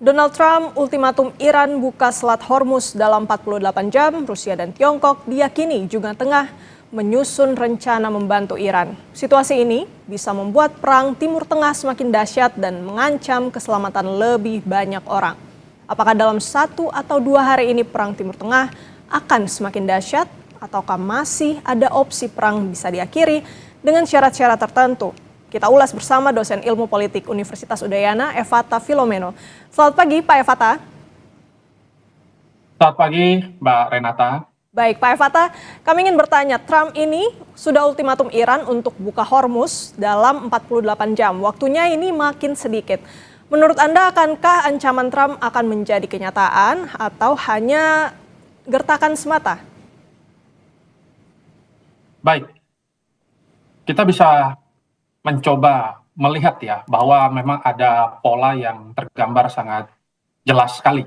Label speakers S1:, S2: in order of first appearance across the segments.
S1: Donald Trump ultimatum Iran buka Selat Hormuz dalam 48 jam. Rusia dan Tiongkok diyakini juga tengah menyusun rencana membantu Iran. Situasi ini bisa membuat perang Timur Tengah semakin dahsyat dan mengancam keselamatan lebih banyak orang. Apakah dalam 1 atau 2 hari ini perang Timur Tengah akan semakin dahsyat ataukah masih ada opsi perang bisa diakhiri dengan syarat-syarat tertentu? Kita ulas bersama dosen ilmu politik Universitas Udayana, Evata Filomeno. Selamat pagi, Pak Evata.
S2: Selamat pagi, Mbak Renata.
S1: Baik, Pak Evata, kami ingin bertanya, Trump ini sudah ultimatum Iran untuk buka Hormuz dalam 48 jam. Waktunya ini makin sedikit. Menurut Anda, akankah ancaman Trump akan menjadi kenyataan atau hanya gertakan semata?
S2: Baik, kita bisa mencoba melihat ya bahwa memang ada pola yang tergambar sangat jelas sekali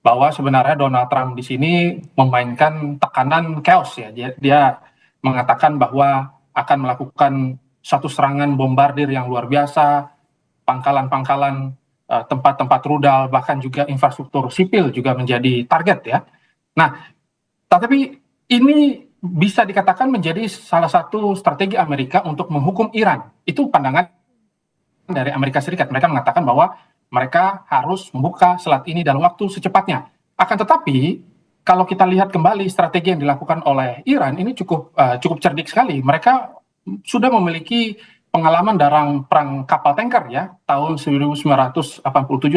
S2: bahwa sebenarnya Donald Trump di sini memainkan tekanan chaos ya. Dia mengatakan bahwa akan melakukan satu serangan bombardir yang luar biasa, pangkalan-pangkalan, tempat-tempat rudal, bahkan juga infrastruktur sipil juga menjadi target ya. Nah, tapi ini bisa dikatakan menjadi salah satu strategi Amerika untuk menghukum Iran. Itu pandangan dari Amerika Serikat. Mereka mengatakan bahwa mereka harus membuka selat ini dalam waktu secepatnya. Akan tetapi, kalau kita lihat kembali strategi yang dilakukan oleh Iran, ini cukup cerdik sekali. Mereka sudah memiliki pengalaman dalam perang kapal tanker ya, tahun 1987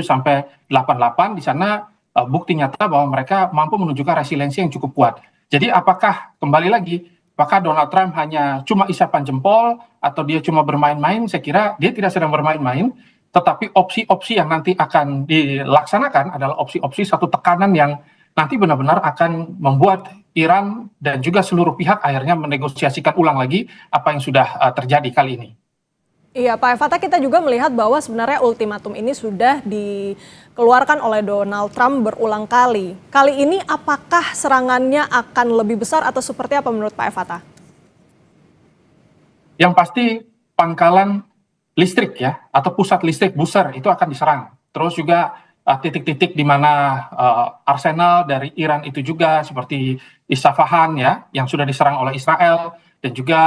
S2: sampai 88. Di sana bukti nyata bahwa mereka mampu menunjukkan resiliensi yang cukup kuat. Jadi apakah kembali lagi, apakah Donald Trump hanya cuma isapan jempol atau dia cuma bermain-main? Saya kira dia tidak sedang bermain-main, tetapi opsi-opsi yang nanti akan dilaksanakan adalah opsi-opsi satu tekanan yang nanti benar-benar akan membuat Iran dan juga seluruh pihak akhirnya menegosiasikan ulang lagi apa yang sudah terjadi kali ini.
S1: Iya, Pak Evata, kita juga melihat bahwa sebenarnya ultimatum ini sudah dikeluarkan oleh Donald Trump berulang kali. Kali ini apakah serangannya akan lebih besar atau seperti apa menurut Pak Evata?
S2: Yang pasti pangkalan listrik ya, atau pusat listrik booster itu akan diserang. Terus juga titik-titik di mana arsenal dari Iran itu juga seperti Isfahan ya, yang sudah diserang oleh Israel, dan juga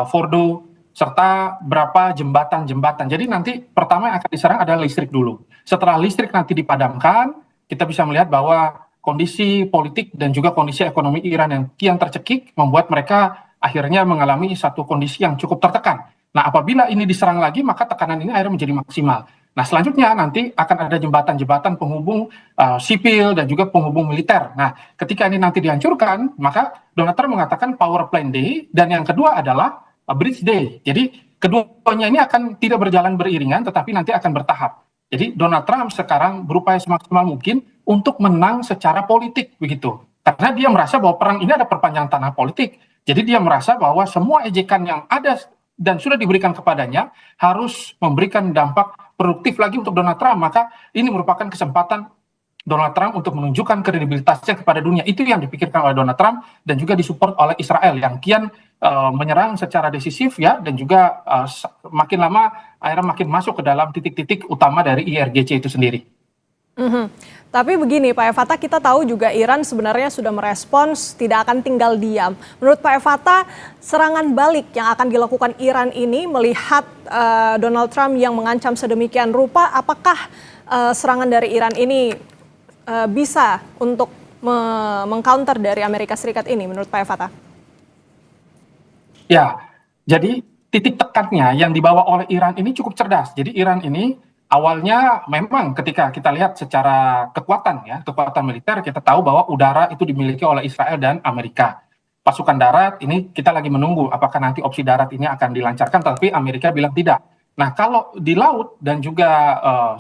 S2: Fordo, serta berapa jembatan-jembatan. Jadi nanti pertama yang akan diserang adalah listrik dulu. Setelah listrik nanti dipadamkan, kita bisa melihat bahwa kondisi politik dan juga kondisi ekonomi Iran yang kian tercekik membuat mereka akhirnya mengalami satu kondisi yang cukup tertekan. Nah, apabila ini diserang lagi, maka tekanan ini akhirnya menjadi maksimal. Nah, selanjutnya nanti akan ada jembatan-jembatan penghubung sipil dan juga penghubung militer. Nah, ketika ini nanti dihancurkan, maka Donald Trump mengatakan power plan day, dan yang kedua adalah Bridge Day. Jadi keduanya ini akan tidak berjalan beriringan tetapi nanti akan bertahap. Jadi Donald Trump sekarang berupaya semaksimal mungkin untuk menang secara politik begitu. Karena dia merasa bahwa perang ini ada perpanjangan tanah politik. Jadi dia merasa bahwa semua ejekan yang ada dan sudah diberikan kepadanya harus memberikan dampak produktif lagi untuk Donald Trump. Maka ini merupakan kesempatan Donald Trump untuk menunjukkan kredibilitasnya kepada dunia. Itu yang dipikirkan oleh Donald Trump dan juga disupport oleh Israel yang kian menyerang secara decisif ya, dan juga makin lama akhirnya makin masuk ke dalam titik-titik utama dari IRGC itu sendiri.
S1: Tapi begini Pak Evata, kita tahu juga Iran sebenarnya sudah merespons tidak akan tinggal diam. Menurut Pak Evata, serangan balik yang akan dilakukan Iran ini melihat Donald Trump yang mengancam sedemikian rupa, apakah serangan dari Iran ini bisa untuk mengcounter dari Amerika Serikat ini menurut Pak Evata?
S2: Ya, jadi titik tekannya yang dibawa oleh Iran ini cukup cerdas. Jadi Iran ini awalnya memang ketika kita lihat secara kekuatan ya, kekuatan militer, kita tahu bahwa udara itu dimiliki oleh Israel dan Amerika. Pasukan darat ini kita lagi menunggu apakah nanti opsi darat ini akan dilancarkan, tapi Amerika bilang tidak. Nah, kalau di laut dan juga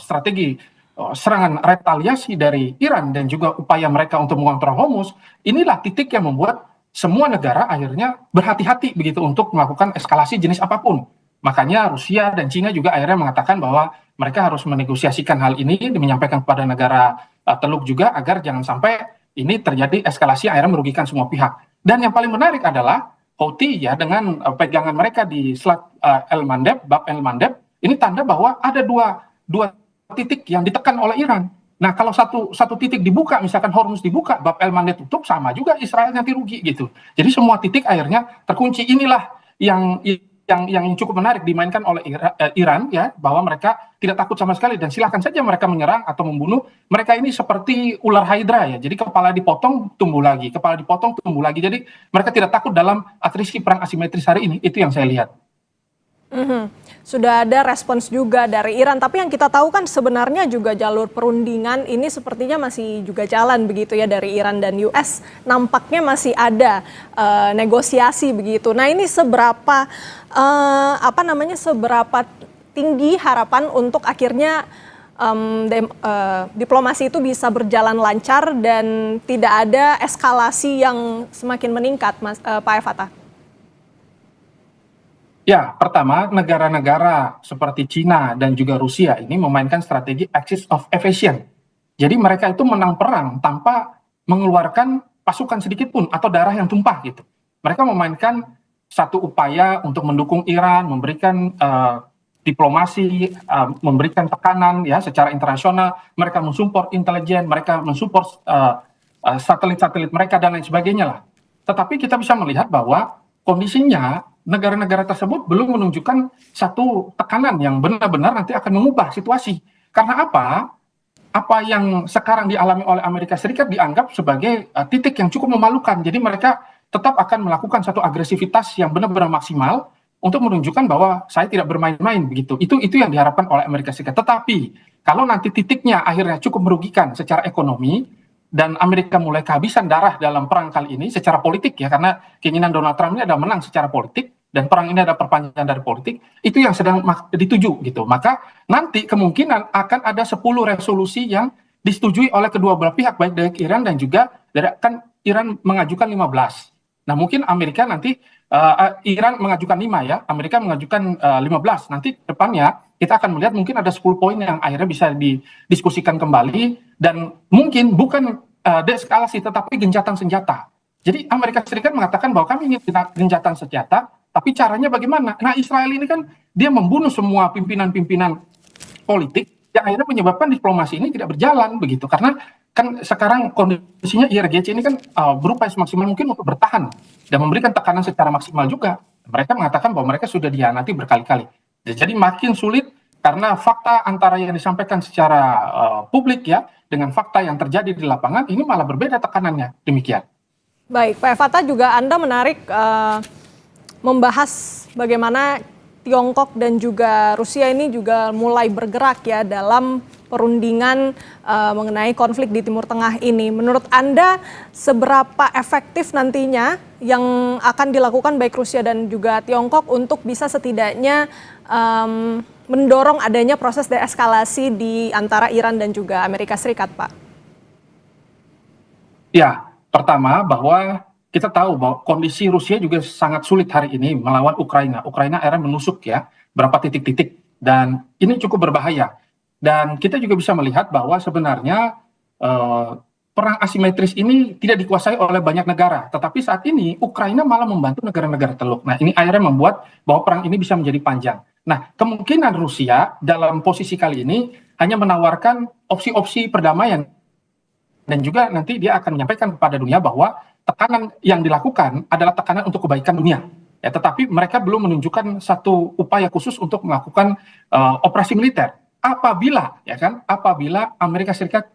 S2: strategi serangan retaliasi dari Iran dan juga upaya mereka untuk mengontrol Hormuz, inilah titik yang membuat semua negara akhirnya berhati-hati begitu untuk melakukan eskalasi jenis apapun. Makanya Rusia dan Cina juga akhirnya mengatakan bahwa mereka harus menegosiasikan hal ini dan menyampaikan kepada negara Teluk juga agar jangan sampai ini terjadi eskalasi akhirnya merugikan semua pihak. Dan yang paling menarik adalah Houthi ya, dengan pegangan mereka di Selat El-Mandeb, Bab El-Mandeb, ini tanda bahwa ada dua titik yang ditekan oleh Iran. Nah, kalau satu titik dibuka, misalkan Hormuz dibuka, Bab el Mandeb tutup, sama juga Israel nanti rugi gitu. Jadi semua titik akhirnya terkunci. Inilah yang cukup menarik dimainkan oleh Iran ya, bahwa mereka tidak takut sama sekali dan silahkan saja mereka menyerang atau membunuh. Mereka ini seperti ular hydra ya. Jadi kepala dipotong tumbuh lagi, kepala dipotong tumbuh lagi. Jadi mereka tidak takut dalam atrisi perang asimetris hari ini. Itu yang saya lihat.
S1: Sudah ada respons juga dari Iran, tapi yang kita tahu kan sebenarnya juga jalur perundingan ini sepertinya masih juga jalan begitu ya dari Iran dan US. Nampaknya masih ada negosiasi begitu. Nah ini seberapa seberapa tinggi harapan untuk akhirnya diplomasi itu bisa berjalan lancar dan tidak ada eskalasi yang semakin meningkat, Pak Fatah?
S2: Ya, pertama, negara-negara seperti Cina dan juga Rusia ini memainkan strategi axis of evasion. Jadi mereka itu menang perang tanpa mengeluarkan pasukan sedikit pun atau darah yang tumpah gitu. Mereka memainkan satu upaya untuk mendukung Iran, memberikan diplomasi, memberikan tekanan ya secara internasional. Mereka mensupport intelijen, mereka mensupport satelit-satelit mereka dan lain sebagainya lah. Tetapi kita bisa melihat bahwa kondisinya negara-negara tersebut belum menunjukkan satu tekanan yang benar-benar nanti akan mengubah situasi. Karena apa? Apa yang sekarang dialami oleh Amerika Serikat dianggap sebagai titik yang cukup memalukan. Jadi mereka tetap akan melakukan satu agresivitas yang benar-benar maksimal untuk menunjukkan bahwa saya tidak bermain-main begitu. Itu yang diharapkan oleh Amerika Serikat. Tetapi kalau nanti titiknya akhirnya cukup merugikan secara ekonomi, dan Amerika mulai kehabisan darah dalam perang kali ini secara politik ya, karena keinginan Donald Trump ini adalah menang secara politik dan perang ini adalah perpanjangan dari politik, itu yang sedang dituju gitu. Maka nanti kemungkinan akan ada 10 resolusi yang disetujui oleh kedua belah pihak, baik dari Iran dan juga dari kan Iran mengajukan 15. Nah mungkin Amerika nanti Iran mengajukan 5 ya, Amerika mengajukan 15. Nanti depannya kita akan melihat mungkin ada 10 poin yang akhirnya bisa didiskusikan kembali dan mungkin bukan deeskalasi tetapi gencatan senjata. Jadi Amerika Serikat mengatakan bahwa kami ingin gencatan senjata, tapi caranya bagaimana? Nah Israel ini kan dia membunuh semua pimpinan-pimpinan politik yang akhirnya menyebabkan diplomasi ini tidak berjalan begitu. Karena kan sekarang kondisinya IRGC ini kan berupaya semaksimal mungkin untuk bertahan dan memberikan tekanan secara maksimal juga. Mereka mengatakan bahwa mereka sudah dihianati berkali-kali. Jadi makin sulit karena fakta antara yang disampaikan secara publik ya dengan fakta yang terjadi di lapangan ini malah berbeda tekanannya. Demikian.
S1: Baik, Pak Fatah, juga Anda menarik membahas bagaimana Tiongkok dan juga Rusia ini juga mulai bergerak ya dalam perundingan mengenai konflik di Timur Tengah ini. Menurut Anda seberapa efektif nantinya yang akan dilakukan baik Rusia dan juga Tiongkok untuk bisa setidaknya mendorong adanya proses deeskalasi di antara Iran dan juga Amerika Serikat, Pak?
S2: Ya, pertama bahwa kita tahu bahwa kondisi Rusia juga sangat sulit hari ini melawan Ukraina. Ukraina akhirnya menusuk ya berapa titik-titik dan ini cukup berbahaya. Dan kita juga bisa melihat bahwa sebenarnya perang asimetris ini tidak dikuasai oleh banyak negara. Tetapi saat ini Ukraina malah membantu negara-negara Teluk. Nah ini akhirnya membuat bahwa perang ini bisa menjadi panjang. Nah kemungkinan Rusia dalam posisi kali ini hanya menawarkan opsi-opsi perdamaian. Dan juga nanti dia akan menyampaikan kepada dunia bahwa tekanan yang dilakukan adalah tekanan untuk kebaikan dunia. Ya, tetapi mereka belum menunjukkan satu upaya khusus untuk melakukan operasi militer. Apabila Amerika Serikat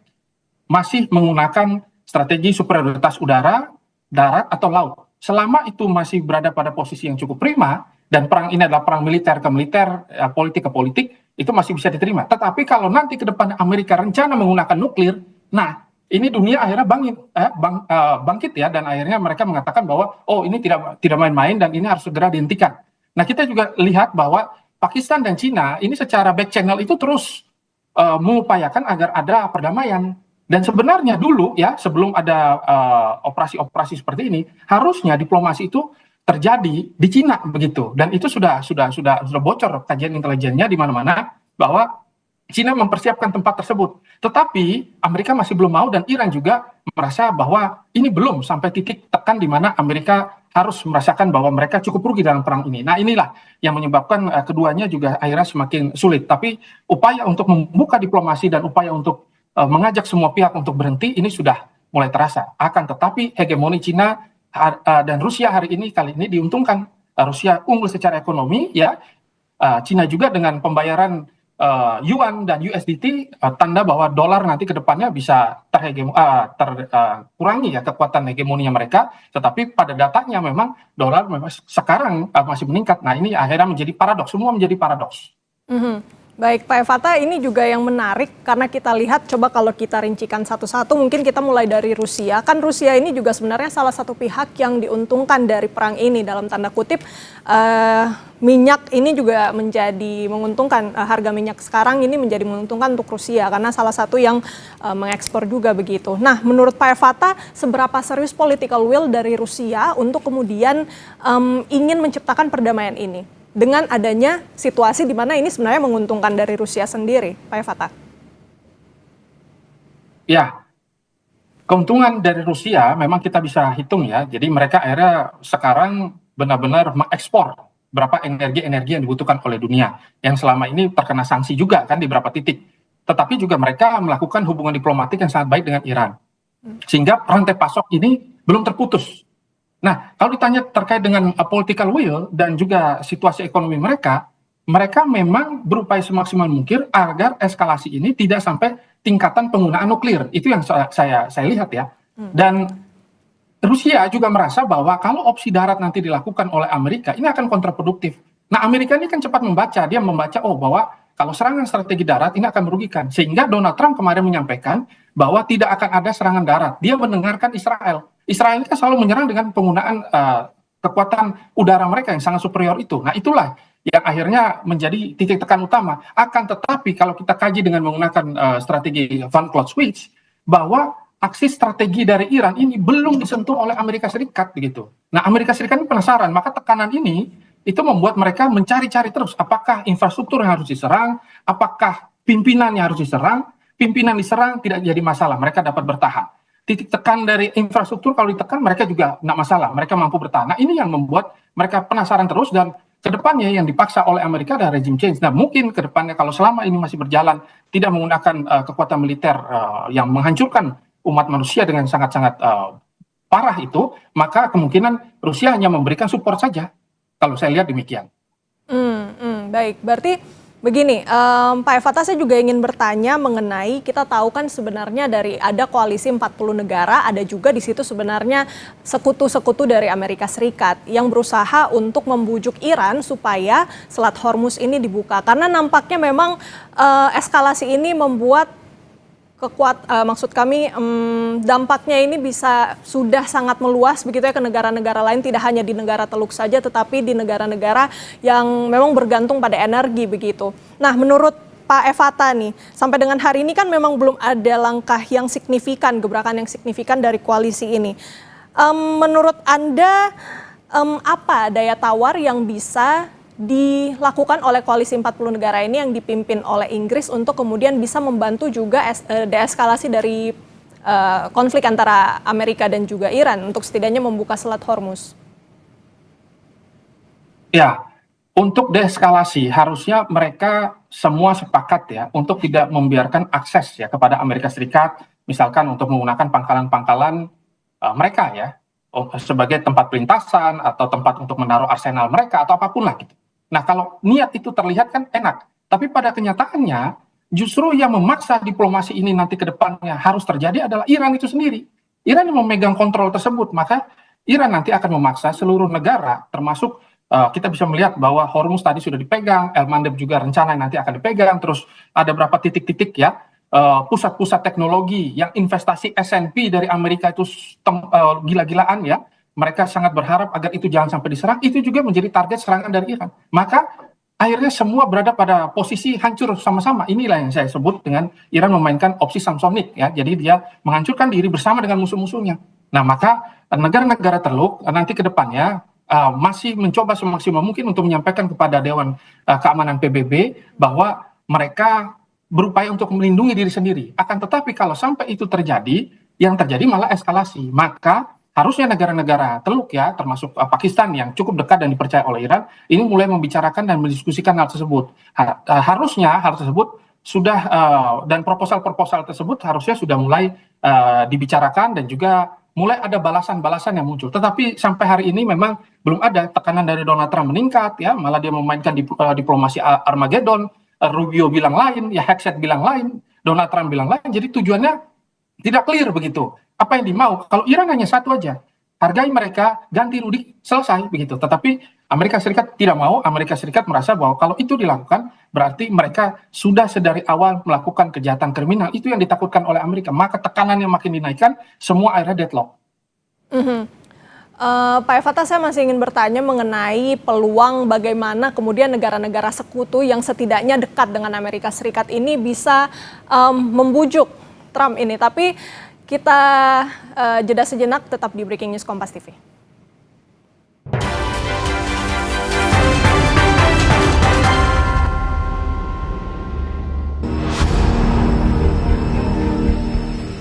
S2: masih menggunakan strategi superioritas udara, darat atau laut. Selama itu masih berada pada posisi yang cukup prima dan perang ini adalah perang militer ke militer, politik ke politik, itu masih bisa diterima. Tetapi kalau nanti ke depan Amerika rencana menggunakan nuklir, nah ini dunia akhirnya bangkit ya dan akhirnya mereka mengatakan bahwa oh ini tidak main-main dan ini harus segera dihentikan. Nah kita juga lihat bahwa Pakistan dan Cina ini secara back channel itu terus mengupayakan agar ada perdamaian dan sebenarnya dulu ya sebelum ada operasi-operasi seperti ini harusnya diplomasi itu terjadi di Cina begitu dan itu sudah bocor kajian intelijennya di mana-mana bahwa Cina mempersiapkan tempat tersebut. Tetapi Amerika masih belum mau dan Iran juga merasa bahwa ini belum sampai titik tekan di mana Amerika harus merasakan bahwa mereka cukup rugi dalam perang ini. Nah inilah yang menyebabkan keduanya juga akhirnya semakin sulit. Tapi upaya untuk membuka diplomasi dan upaya untuk mengajak semua pihak untuk berhenti, ini sudah mulai terasa. Akan tetapi hegemoni Cina dan Rusia kali ini diuntungkan. Rusia unggul secara ekonomi, ya. Cina juga dengan pembayaran yuan dan USDT, tanda bahwa dolar nanti ke depannya bisa terkurangi ya kekuatan hegemoninya mereka, tetapi pada datanya memang dolar memang sekarang masih meningkat. Nah, ini akhirnya menjadi paradoks, semua menjadi paradoks.
S1: Baik, Pak Evata, ini juga yang menarik karena kita lihat, coba kalau kita rincikan satu-satu, mungkin kita mulai dari Rusia. Kan Rusia ini juga sebenarnya salah satu pihak yang diuntungkan dari perang ini, dalam tanda kutip. Minyak ini juga menjadi menguntungkan, harga minyak sekarang ini menjadi menguntungkan untuk Rusia karena salah satu yang mengekspor juga begitu. Nah, menurut Pak Evata, seberapa serius political will dari Rusia untuk kemudian ingin menciptakan perdamaian ini dengan adanya situasi di mana ini sebenarnya menguntungkan dari Rusia sendiri, Pak Evata?
S2: Ya, keuntungan dari Rusia memang kita bisa hitung ya. Jadi mereka akhirnya sekarang benar-benar mengekspor berapa energi-energi yang dibutuhkan oleh dunia, yang selama ini terkena sanksi juga kan di beberapa titik. Tetapi juga mereka melakukan hubungan diplomatik yang sangat baik dengan Iran. Sehingga rantai pasok ini belum terputus. Nah, kalau ditanya terkait dengan political will dan juga situasi ekonomi mereka memang berupaya semaksimal mungkin agar eskalasi ini tidak sampai tingkatan penggunaan nuklir. Itu yang saya lihat ya. Dan Rusia juga merasa bahwa kalau opsi darat nanti dilakukan oleh Amerika, ini akan kontraproduktif. Nah, Amerika ini kan cepat membaca, dia membaca bahwa kalau serangan strategi darat ini akan merugikan. Sehingga Donald Trump kemarin menyampaikan bahwa tidak akan ada serangan darat. Dia mendengarkan Israel. Israel ini kan selalu menyerang dengan penggunaan kekuatan udara mereka yang sangat superior itu. Nah, itulah yang akhirnya menjadi titik tekan utama. Akan tetapi kalau kita kaji dengan menggunakan strategi Van Cloud Switch, bahwa aksi strategi dari Iran ini belum disentuh oleh Amerika Serikat begitu. Nah, Amerika Serikat ini penasaran, maka tekanan ini itu membuat mereka mencari-cari terus apakah infrastruktur yang harus diserang, apakah pimpinan yang harus diserang. Pimpinan diserang tidak jadi masalah, mereka dapat bertahan. Titik tekan dari infrastruktur kalau ditekan mereka juga nggak masalah, mereka mampu bertahan. Nah, ini yang membuat mereka penasaran terus, dan kedepannya yang dipaksa oleh Amerika adalah regime change. Nah, mungkin kedepannya kalau selama ini masih berjalan tidak menggunakan kekuatan militer yang menghancurkan umat manusia dengan sangat-sangat parah itu, maka kemungkinan Rusia hanya memberikan support saja. Kalau saya lihat demikian.
S1: Baik, berarti begini, Pak Evata, saya juga ingin bertanya mengenai, kita tahu kan sebenarnya dari ada koalisi 40 negara, ada juga di situ sebenarnya sekutu-sekutu dari Amerika Serikat yang berusaha untuk membujuk Iran supaya Selat Hormuz ini dibuka. Karena nampaknya memang eskalasi ini membuat maksud kami dampaknya ini sudah sangat meluas begitu ya ke negara-negara lain, tidak hanya di negara Teluk saja tetapi di negara-negara yang memang bergantung pada energi begitu. Nah, menurut Pak Evata nih, sampai dengan hari ini kan memang belum ada langkah yang signifikan, gebrakan yang signifikan dari koalisi ini. Menurut Anda apa daya tawar yang bisa dilakukan oleh koalisi 40 negara ini yang dipimpin oleh Inggris untuk kemudian bisa membantu juga deeskalasi dari konflik antara Amerika dan juga Iran untuk setidaknya membuka Selat Hormuz?
S2: Ya, untuk deeskalasi harusnya mereka semua sepakat ya untuk tidak membiarkan akses ya kepada Amerika Serikat, misalkan untuk menggunakan pangkalan-pangkalan mereka ya sebagai tempat pelintasan atau tempat untuk menaruh arsenal mereka atau apapun lah gitu. Nah, kalau niat itu terlihat kan enak, tapi pada kenyataannya justru yang memaksa diplomasi ini nanti ke depannya harus terjadi adalah Iran itu sendiri. Iran yang memegang kontrol tersebut, maka Iran nanti akan memaksa seluruh negara, termasuk kita bisa melihat bahwa Hormuz tadi sudah dipegang, El Mandeb juga rencana nanti akan dipegang, terus ada berapa titik-titik ya, pusat-pusat teknologi yang investasi S&P dari Amerika itu gila-gilaan ya. Mereka sangat berharap agar itu jangan sampai diserang, itu juga menjadi target serangan dari Iran. Maka akhirnya semua berada pada posisi hancur sama-sama. Inilah yang saya sebut dengan Iran memainkan opsi Samsonite ya. Jadi dia menghancurkan diri bersama dengan musuh-musuhnya. Nah, maka negara-negara Teluk nanti ke depannya masih mencoba semaksimal mungkin untuk menyampaikan kepada Dewan Keamanan PBB bahwa mereka berupaya untuk melindungi diri sendiri. Akan tetapi kalau sampai itu terjadi, yang terjadi malah eskalasi. Maka harusnya negara-negara Teluk ya, termasuk Pakistan yang cukup dekat dan dipercaya oleh Iran, ini mulai membicarakan dan mendiskusikan hal tersebut. Harusnya hal tersebut sudah dan proposal-proposal tersebut harusnya sudah mulai dibicarakan dan juga mulai ada balasan-balasan yang muncul. Tetapi sampai hari ini memang belum ada. Tekanan dari Donald Trump meningkat, ya, malah dia memainkan diplomasi Armageddon. Rubio bilang lain, ya Hegseth bilang lain, Donald Trump bilang lain. Jadi tujuannya tidak clear begitu. Apa yang dimau? Kalau Iran hanya satu aja, hargai mereka, ganti rugi, selesai begitu. Tetapi Amerika Serikat tidak mau. Amerika Serikat merasa bahwa kalau itu dilakukan, berarti mereka sudah sedari awal melakukan kejahatan kriminal. Itu yang ditakutkan oleh Amerika. Maka tekanannya makin dinaikkan, semua akhirnya deadlock.
S1: Pak Fatah, saya masih ingin bertanya mengenai peluang bagaimana kemudian negara-negara sekutu yang setidaknya dekat dengan Amerika Serikat ini bisa membujuk Trump ini. Tapi kita jeda sejenak, tetap di Breaking News Kompas TV.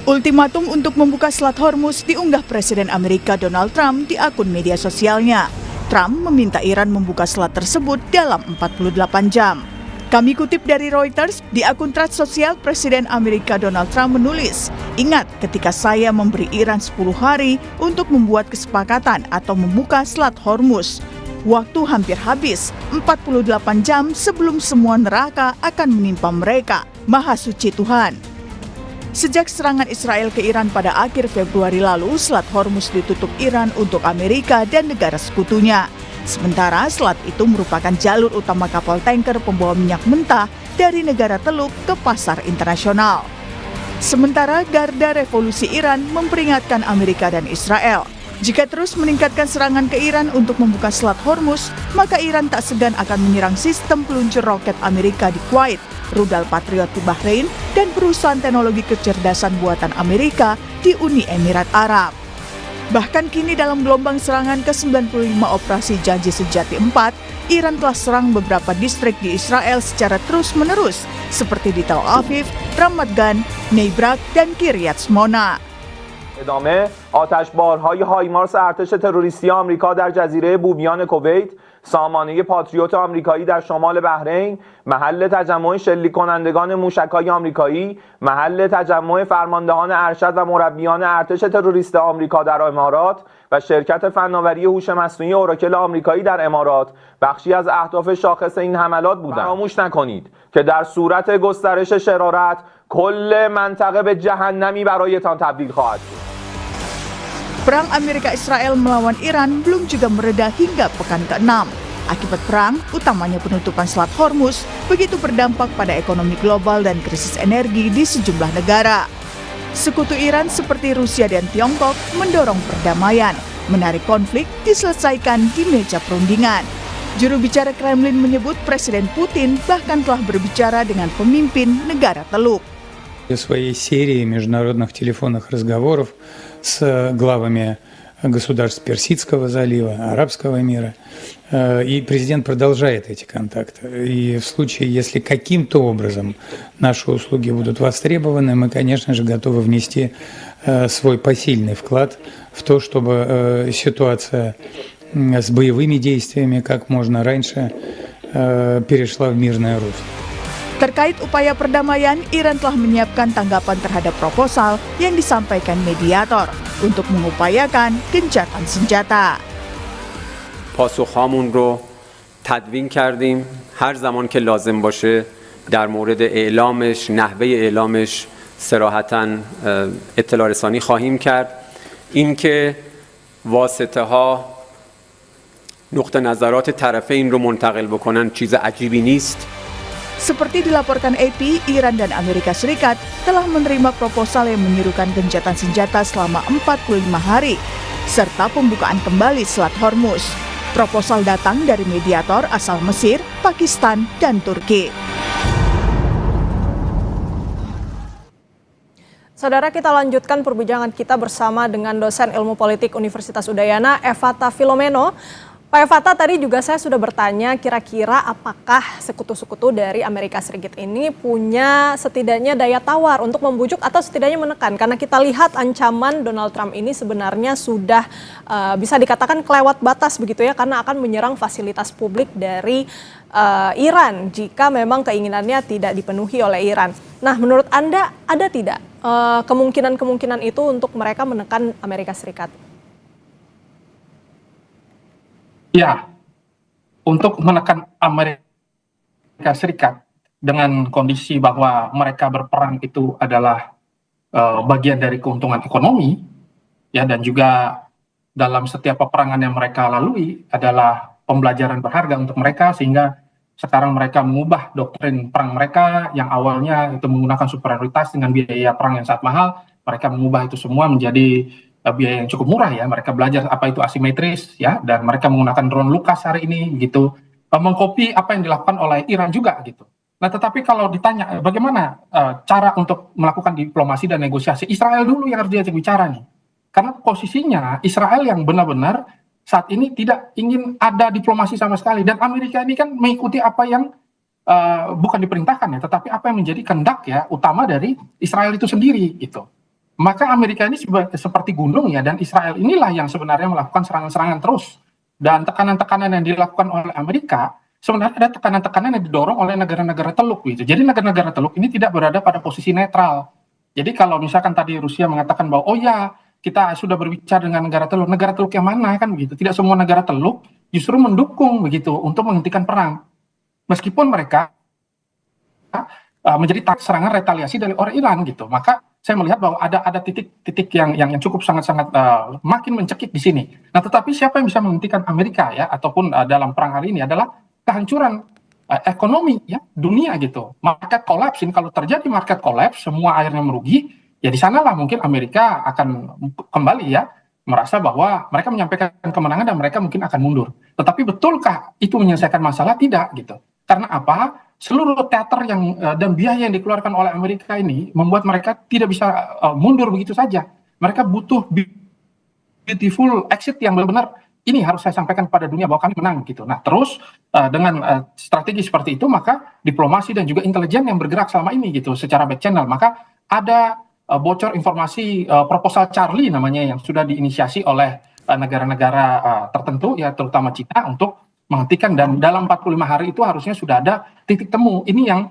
S3: Ultimatum untuk membuka Selat Hormuz diunggah Presiden Amerika Donald Trump di akun media sosialnya. Trump meminta Iran membuka selat tersebut dalam 48 jam. Kami kutip dari Reuters, di akun thread sosial Presiden Amerika Donald Trump menulis, "Ingat ketika saya memberi Iran 10 hari untuk membuat kesepakatan atau membuka Selat Hormuz. Waktu hampir habis, 48 jam sebelum semua neraka akan menimpa mereka. Maha Suci Tuhan." Sejak serangan Israel ke Iran pada akhir Februari lalu, Selat Hormuz ditutup Iran untuk Amerika dan negara sekutunya. Sementara selat itu merupakan jalur utama kapal tanker pembawa minyak mentah dari negara Teluk ke pasar internasional. Sementara Garda Revolusi Iran memperingatkan Amerika dan Israel, jika terus meningkatkan serangan ke Iran untuk membuka Selat Hormuz, maka Iran tak segan akan menyerang sistem peluncur roket Amerika di Kuwait, rudal Patriot di Bahrain, dan perusahaan teknologi kecerdasan buatan Amerika di Uni Emirat Arab. Bahkan kini dalam gelombang serangan ke-95 operasi Janji Sejati 4, Iran telah serang beberapa distrik di Israel secara terus-menerus, seperti di Tel Aviv, Ramat Gan, Bnei Brak, dan Kiryat Shmona.
S4: ادامه آتشبارهای هایمارس ارتش تروریستی آمریکا در جزیره بوبیان کویت، سامانه پاتریوت آمریکایی در شمال بحرین، محل تجمع شلیک کنندگان موشک‌های آمریکایی، محل تجمع فرماندهان ارشد و مربیان ارتش تروریست آمریکا در امارات و شرکت فناوری هوش مصنوعی اوراکل آمریکایی در امارات بخشی از اهداف شاخص این حملات بودند. فراموش نکنید که در صورت گسترش شرارت کل منطقه به جهنمی برایتان تبدیل خواهد شد.
S3: Perang Amerika-Israel melawan Iran belum juga mereda hingga pekan ke-6. Akibat perang, utamanya penutupan Selat Hormuz, begitu berdampak pada ekonomi global dan krisis energi di sejumlah negara. Sekutu Iran seperti Rusia dan Tiongkok mendorong perdamaian, menarik konflik diselesaikan di meja perundingan. Juru bicara Kremlin menyebut Presiden Putin bahkan telah berbicara dengan pemimpin negara Teluk.
S5: В своей серии международных телефонных разговоров с главами государств Персидского залива, арабского мира. И президент продолжает эти контакты. И в случае, если каким-то образом наши услуги будут востребованы, мы, конечно же, готовы внести свой посильный вклад в то, чтобы ситуация с боевыми действиями как можно раньше перешла в мирное русло.
S3: Terkait upaya perdamaian, Iran telah menyiapkan tanggapan terhadap proposal yang disampaikan mediator untuk mengupayakan gencatan senjata.
S6: پاسخهامون رو تدوین کردیم هر زمان که لازم باشه در مورد اعلامش نحوه اعلامش صراحتاً اطلاع رسانی خواهیم کرد اینکه واسطه ها نقطه نظرات طرفین رو منتقل بکنن چیز عجیبی نیست.
S3: Seperti dilaporkan AP, Iran dan Amerika Serikat telah menerima proposal yang menyerukan gencatan senjata selama 45 hari, serta pembukaan kembali Selat Hormuz. Proposal datang dari mediator asal Mesir, Pakistan, dan Turki.
S1: Saudara, kita lanjutkan perbincangan kita bersama dengan dosen ilmu politik Universitas Udayana, Eva Filomeno. Pak Fata, tadi juga saya sudah bertanya kira-kira apakah sekutu-sekutu dari Amerika Serikat ini punya setidaknya daya tawar untuk membujuk atau setidaknya menekan. Karena kita lihat ancaman Donald Trump ini sebenarnya sudah bisa dikatakan kelewat batas begitu ya, karena akan menyerang fasilitas publik dari Iran jika memang keinginannya tidak dipenuhi oleh Iran. Nah, menurut Anda ada tidak kemungkinan-kemungkinan itu untuk mereka menekan Amerika Serikat?
S2: Ya, untuk menekan Amerika Serikat dengan kondisi bahwa mereka berperang itu adalah bagian dari keuntungan ekonomi, ya, dan juga dalam setiap peperangan yang mereka lalui adalah pembelajaran berharga untuk mereka, sehingga sekarang mereka mengubah doktrin perang mereka yang awalnya itu menggunakan superioritas dengan biaya perang yang sangat mahal. Mereka mengubah itu semua menjadi biaya yang cukup murah ya. Mereka belajar apa itu asimetris ya, dan mereka menggunakan drone Lucas hari ini gitu, mengcopy apa yang dilakukan oleh Iran juga gitu. Nah, tetapi kalau ditanya bagaimana cara untuk melakukan diplomasi dan negosiasi, Israel dulu yang harus diajak bicara nih. Karena posisinya Israel yang benar-benar saat ini tidak ingin ada diplomasi sama sekali, dan Amerika ini kan mengikuti apa yang bukan diperintahkan ya, tetapi apa yang menjadi kehendak ya utama dari Israel itu sendiri gitu. Maka Amerika ini seperti gunung ya, dan Israel inilah yang sebenarnya melakukan serangan-serangan terus. Dan tekanan-tekanan yang dilakukan oleh Amerika, sebenarnya ada tekanan-tekanan yang didorong oleh negara-negara teluk gitu. Jadi negara-negara teluk ini tidak berada pada posisi netral. Jadi kalau misalkan tadi Rusia mengatakan bahwa oh ya, kita sudah berbicara dengan negara teluk yang mana kan begitu. Tidak semua negara teluk justru mendukung begitu untuk menghentikan perang. Meskipun mereka menjadi serangan retaliasi dari orang Iran gitu. Maka saya melihat bahwa ada titik-titik yang cukup sangat-sangat makin mencekik di sini. Nah, tetapi siapa yang bisa menghentikan Amerika ya, ataupun dalam perang hari ini adalah kehancuran ekonomi ya dunia gitu. Market collapse, kalau terjadi market collapse, semua akhirnya merugi, ya di sanalah mungkin Amerika akan kembali ya merasa bahwa mereka menyampaikan kemenangan dan mereka mungkin akan mundur. Tetapi betulkah itu menyelesaikan masalah? Tidak gitu. Karena apa? Seluruh teater yang dan biaya yang dikeluarkan oleh Amerika ini membuat mereka tidak bisa mundur begitu saja. Mereka butuh beautiful exit yang benar-benar ini harus saya sampaikan kepada dunia bahwa kami menang gitu. Nah, terus dengan strategi seperti itu, maka diplomasi dan juga intelijen yang bergerak selama ini gitu secara back channel, maka ada bocor informasi proposal Charlie namanya yang sudah diinisiasi oleh negara-negara tertentu ya, terutama Cina, untuk menghentikan, dan dalam 45 hari itu harusnya sudah ada titik temu. Ini yang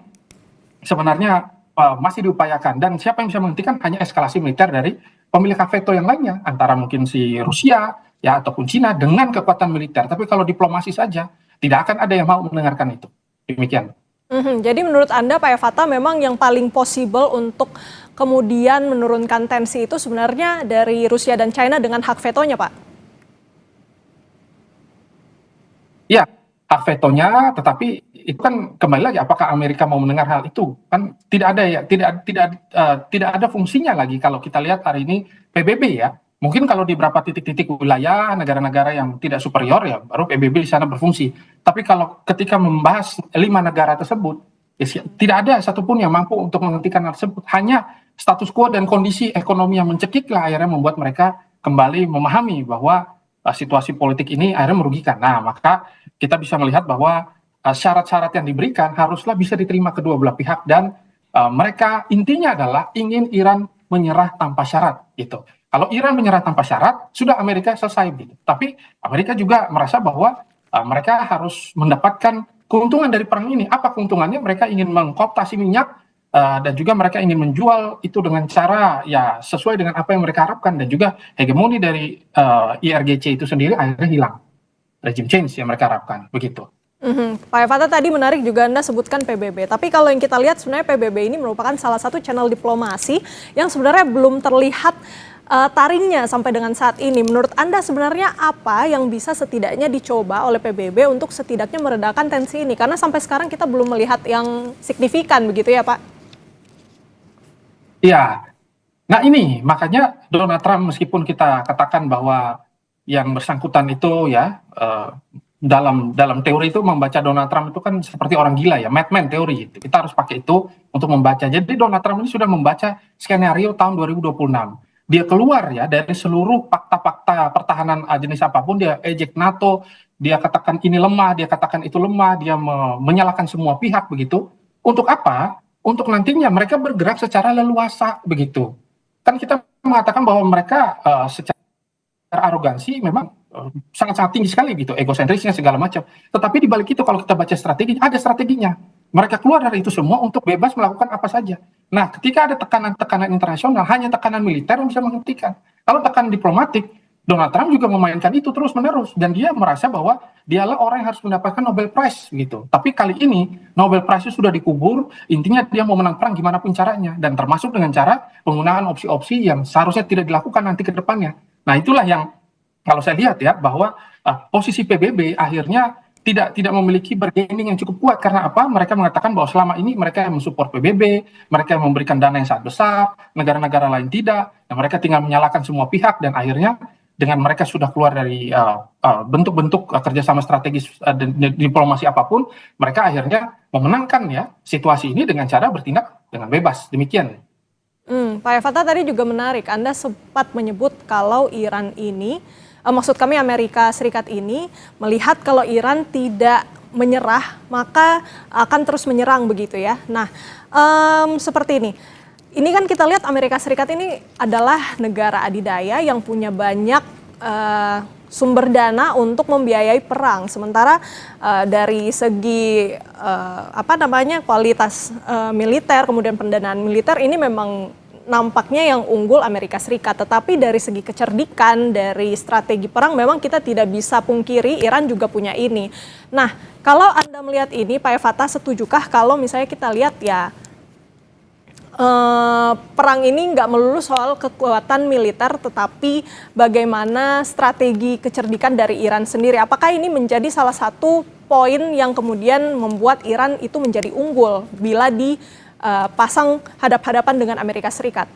S2: sebenarnya masih diupayakan, dan siapa yang bisa menghentikan? Hanya eskalasi militer dari pemilik hak veto yang lainnya, antara mungkin si Rusia ya ataupun Cina dengan kekuatan militer. Tapi kalau diplomasi saja tidak akan ada yang mau mendengarkan itu. Demikian.
S1: Jadi menurut Anda Pak Fata, memang yang paling possible untuk kemudian menurunkan tensi itu sebenarnya dari Rusia dan China dengan hak vetonya, Pak?
S2: Ya, hak vetonya, tetapi itu kan kembali lagi apakah Amerika mau mendengar hal itu? Kan tidak ada ya, tidak ada fungsinya lagi kalau kita lihat hari ini PBB ya. Mungkin kalau di beberapa titik-titik wilayah negara-negara yang tidak superior ya baru PBB di sana berfungsi. Tapi kalau ketika membahas 5 negara tersebut, ya, tidak ada satupun yang mampu untuk menghentikan hal tersebut. Hanya status quo dan kondisi ekonomi yang mencekiklah akhirnya membuat mereka kembali memahami bahwa situasi politik ini akhirnya merugikan. Nah, maka kita bisa melihat bahwa syarat-syarat yang diberikan haruslah bisa diterima kedua belah pihak, dan mereka intinya adalah ingin Iran menyerah tanpa syarat gitu. Kalau Iran menyerah tanpa syarat, sudah Amerika selesai gitu. Tapi Amerika juga merasa bahwa mereka harus mendapatkan keuntungan dari perang ini. Apa keuntungannya? Mereka ingin mengkooptasi minyak, dan juga mereka ingin menjual itu dengan cara ya sesuai dengan apa yang mereka harapkan, dan juga hegemoni dari IRGC itu sendiri akhirnya hilang. Regime change yang mereka harapkan, begitu.
S1: Pak Fata, tadi menarik juga Anda sebutkan PBB. Tapi kalau yang kita lihat sebenarnya PBB ini merupakan salah satu channel diplomasi yang sebenarnya belum terlihat taringnya sampai dengan saat ini. Menurut Anda sebenarnya apa yang bisa setidaknya dicoba oleh PBB untuk setidaknya meredakan tensi ini? Karena sampai sekarang kita belum melihat yang signifikan begitu ya, Pak?
S2: Iya, nah ini makanya Donald Trump, meskipun kita katakan bahwa yang bersangkutan itu ya dalam teori itu membaca Donald Trump itu kan seperti orang gila ya, madman teori itu. Kita harus pakai itu untuk membaca. Jadi Donald Trump ini sudah membaca skenario tahun 2026. dia keluar ya dari seluruh fakta-fakta pertahanan jenis apapun, dia ejek NATO, dia katakan ini lemah, dia katakan itu lemah, dia menyalahkan semua pihak begitu. Untuk apa? Untuk nantinya mereka bergerak secara leluasa begitu. Kan kita mengatakan bahwa mereka secara arogansi memang sangat-sangat tinggi sekali gitu, egosentrisnya segala macam. Tetapi di balik itu kalau kita baca strategi, ada strateginya. Mereka keluar dari itu semua untuk bebas melakukan apa saja. Nah, ketika ada tekanan-tekanan internasional, hanya tekanan militer yang bisa menghentikan. Kalau tekanan diplomatik, Donald Trump juga memainkan itu terus-menerus. Dan dia merasa bahwa dialah orang yang harus mendapatkan Nobel Prize gitu. Tapi kali ini, Nobel Prize sudah dikubur, intinya dia mau menang perang gimana pun caranya. Dan termasuk dengan cara penggunaan opsi-opsi yang seharusnya tidak dilakukan nanti ke depannya. Nah, itulah yang kalau saya lihat ya, bahwa posisi PBB akhirnya tidak memiliki bargaining yang cukup kuat. Karena apa? Mereka mengatakan bahwa selama ini mereka yang mensupport PBB, mereka yang memberikan dana yang sangat besar, negara-negara lain tidak, dan mereka tinggal menyalahkan semua pihak, dan akhirnya dengan mereka sudah keluar dari bentuk-bentuk kerjasama strategis dan diplomasi apapun, mereka akhirnya memenangkan ya situasi ini dengan cara bertindak dengan bebas. Demikian.
S1: Pak Efata tadi juga menarik, Anda sempat menyebut kalau Iran ini, maksud kami Amerika Serikat ini melihat kalau Iran tidak menyerah maka akan terus menyerang begitu ya. Nah, seperti ini kan kita lihat Amerika Serikat ini adalah negara adidaya yang punya banyak sumber dana untuk membiayai perang. Sementara dari segi kualitas militer, kemudian pendanaan militer ini memang nampaknya yang unggul Amerika Serikat. Tetapi dari segi kecerdikan, dari strategi perang memang kita tidak bisa pungkiri Iran juga punya ini. Nah, kalau Anda melihat ini, Pak Efata, setujukah kalau misalnya kita lihat ya perang ini nggak melulu soal kekuatan militer, tetapi bagaimana strategi kecerdikan dari Iran sendiri? Apakah ini menjadi salah satu poin yang kemudian membuat Iran itu menjadi unggul bila dipasang hadap-hadapan dengan Amerika Serikat?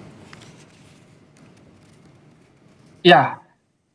S2: Ya,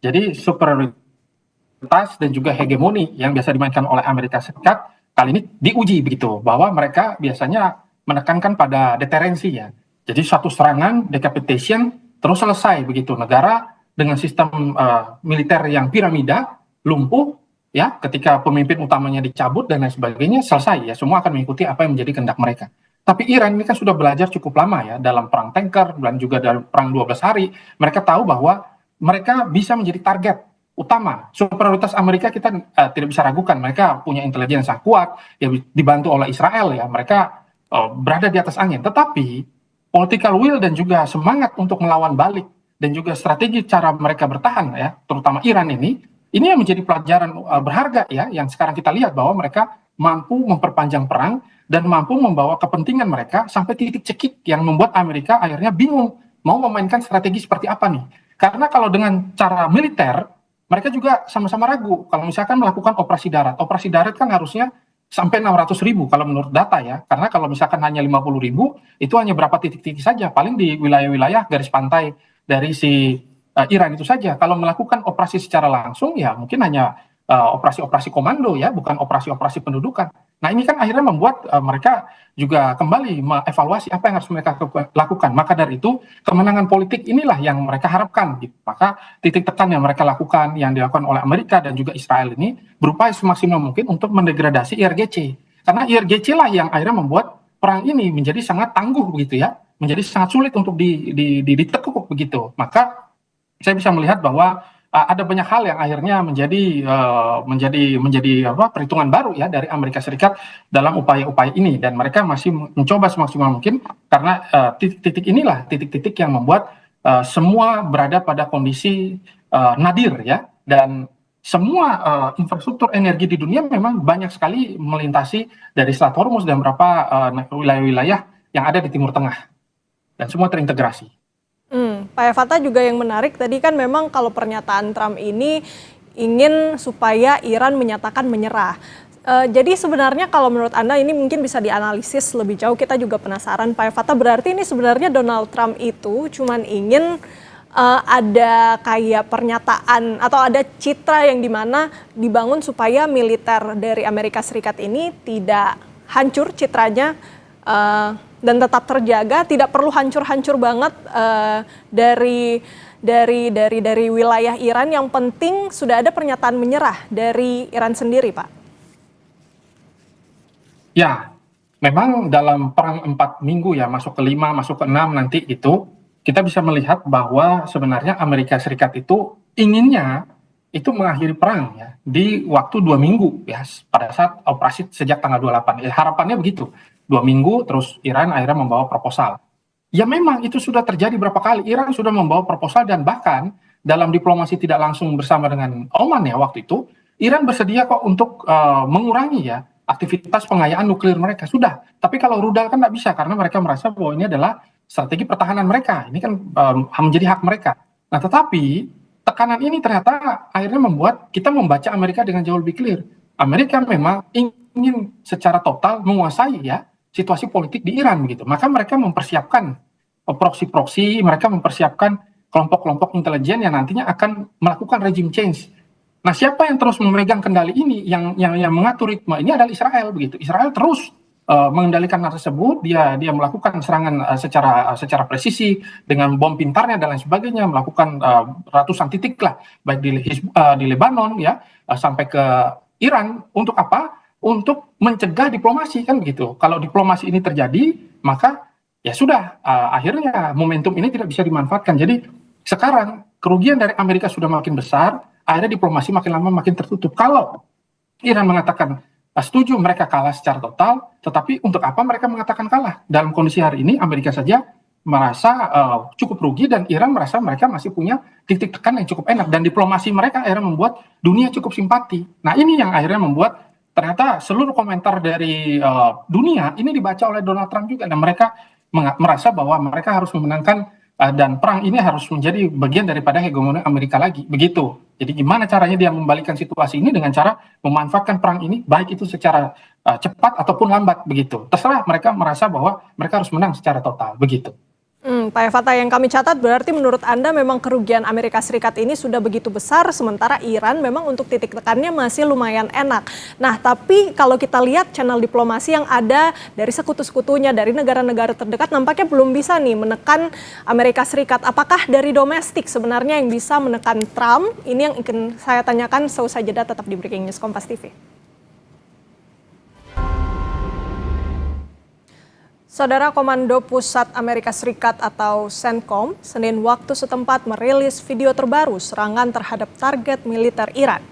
S2: jadi superioritas dan juga hegemoni yang biasa dimainkan oleh Amerika Serikat kali ini diuji begitu, bahwa mereka biasanya menekankan pada deterensi ya. Jadi suatu serangan, decapitation, terus selesai begitu. Negara dengan sistem militer yang piramida, lumpuh, ya, ketika pemimpin utamanya dicabut dan lain sebagainya, selesai ya. Semua akan mengikuti apa yang menjadi kehendak mereka. Tapi Iran ini kan sudah belajar cukup lama ya, dalam perang tanker dan juga dalam perang 12 hari. Mereka tahu bahwa mereka bisa menjadi target utama. Superioritas Amerika kita tidak bisa ragukan. Mereka punya intelijen yang sangat kuat, yang dibantu oleh Israel ya. Mereka berada di atas angin, tetapi political will dan juga semangat untuk melawan balik dan juga strategi cara mereka bertahan ya, terutama Iran ini yang menjadi pelajaran berharga ya, yang sekarang kita lihat bahwa mereka mampu memperpanjang perang dan mampu membawa kepentingan mereka sampai titik cekik yang membuat Amerika akhirnya bingung mau memainkan strategi seperti apa nih. Karena kalau dengan cara militer mereka juga sama-sama ragu kalau misalkan melakukan operasi darat kan harusnya sampai 600.000 kalau menurut data ya, karena kalau misalkan hanya 50.000 itu hanya berapa titik-titik saja, paling di wilayah-wilayah garis pantai dari si Iran itu saja. Kalau melakukan operasi secara langsung ya mungkin hanya operasi-operasi komando ya, bukan operasi-operasi pendudukan. Nah ini kan akhirnya membuat mereka juga kembali mengevaluasi apa yang harus mereka lakukan. Maka dari itu kemenangan politik inilah yang mereka harapkan gitu. Maka titik tekan yang mereka lakukan, yang dilakukan oleh Amerika dan juga Israel ini berupaya semaksimal mungkin untuk mendegradasi IRGC. Karena IRGC lah yang akhirnya membuat perang ini menjadi sangat tangguh begitu ya, menjadi sangat sulit untuk ditekuk begitu. Maka saya bisa melihat bahwa ada banyak hal yang akhirnya menjadi perhitungan baru ya dari Amerika Serikat dalam upaya-upaya ini, dan mereka masih mencoba semaksimal mungkin karena titik-titik yang membuat semua berada pada kondisi nadir ya, dan semua infrastruktur energi di dunia memang banyak sekali melintasi dari Selat Hormuz dan beberapa wilayah-wilayah yang ada di Timur Tengah, dan semua terintegrasi.
S1: Pak Efata juga yang menarik tadi kan memang kalau pernyataan Trump ini ingin supaya Iran menyatakan menyerah. Jadi sebenarnya kalau menurut Anda ini mungkin bisa dianalisis lebih jauh, kita juga penasaran Pak Efata, berarti ini sebenarnya Donald Trump itu cuman ingin ada kayak pernyataan atau ada citra yang dimana dibangun supaya militer dari Amerika Serikat ini tidak hancur citranya, dan tetap terjaga, tidak perlu hancur-hancur banget dari wilayah Iran. Yang penting sudah ada pernyataan menyerah dari Iran sendiri, Pak.
S2: Ya, memang dalam perang 4 minggu ya, masuk ke 5, masuk ke 6 nanti itu, kita bisa melihat bahwa sebenarnya Amerika Serikat itu inginnya itu mengakhiri perang ya di waktu 2 minggu ya, pada saat operasi sejak tanggal 28. Ya, harapannya begitu. 2 minggu terus Iran akhirnya membawa proposal. Ya memang itu sudah terjadi berapa kali. Iran sudah membawa proposal dan bahkan dalam diplomasi tidak langsung bersama dengan Oman ya waktu itu, Iran bersedia kok untuk mengurangi ya aktivitas pengayaan nuklir mereka. Sudah. Tapi kalau rudal kan tidak bisa karena mereka merasa bahwa ini adalah strategi pertahanan mereka. Ini kan menjadi hak mereka. Nah tetapi tekanan ini ternyata akhirnya membuat kita membaca Amerika dengan jauh lebih clear. Amerika memang ingin secara total menguasai ya situasi politik di Iran begitu. Maka mereka mempersiapkan proksi-proksi, mereka mempersiapkan kelompok-kelompok intelijen yang nantinya akan melakukan regime change. Nah, siapa yang terus memegang kendali ini, yang mengatur ritme ini adalah Israel begitu. Israel terus mengendalikan hal tersebut, dia melakukan serangan secara presisi dengan bom pintarnya dan lain sebagainya, melakukan ratusan titik lah, baik di Lebanon ya sampai ke Iran. Untuk apa? Untuk mencegah diplomasi kan begitu. Kalau diplomasi ini terjadi, maka ya sudah akhirnya momentum ini tidak bisa dimanfaatkan. Jadi sekarang kerugian dari Amerika sudah makin besar, akhirnya diplomasi makin lama makin tertutup. Kalau Iran mengatakan setuju mereka kalah secara total, tetapi untuk apa mereka mengatakan kalah? Dalam kondisi hari ini Amerika saja merasa cukup rugi dan Iran merasa mereka masih punya titik tekan yang cukup enak dan diplomasi mereka akhirnya membuat dunia cukup simpati. Nah ini yang akhirnya membuat ternyata seluruh komentar dari dunia ini dibaca oleh Donald Trump juga dan mereka merasa bahwa mereka harus memenangkan dan perang ini harus menjadi bagian daripada hegemoni Amerika lagi, begitu. Jadi gimana caranya dia membalikkan situasi ini dengan cara memanfaatkan perang ini, baik itu secara cepat ataupun lambat, begitu. Terserah mereka merasa bahwa mereka harus menang secara total, begitu.
S1: Pak Fatah, yang kami catat berarti menurut Anda memang kerugian Amerika Serikat ini sudah begitu besar, sementara Iran memang untuk titik tekannya masih lumayan enak. Nah, tapi kalau kita lihat channel diplomasi yang ada dari sekutu-sekutunya, dari negara-negara terdekat, nampaknya belum bisa nih menekan Amerika Serikat. Apakah dari domestik sebenarnya yang bisa menekan Trump? Ini yang ingin saya tanyakan, seusai jeda tetap di Breaking News Kompas TV. Saudara, Komando Pusat Amerika Serikat atau CENTCOM Senin waktu setempat merilis video terbaru serangan terhadap target militer Iran.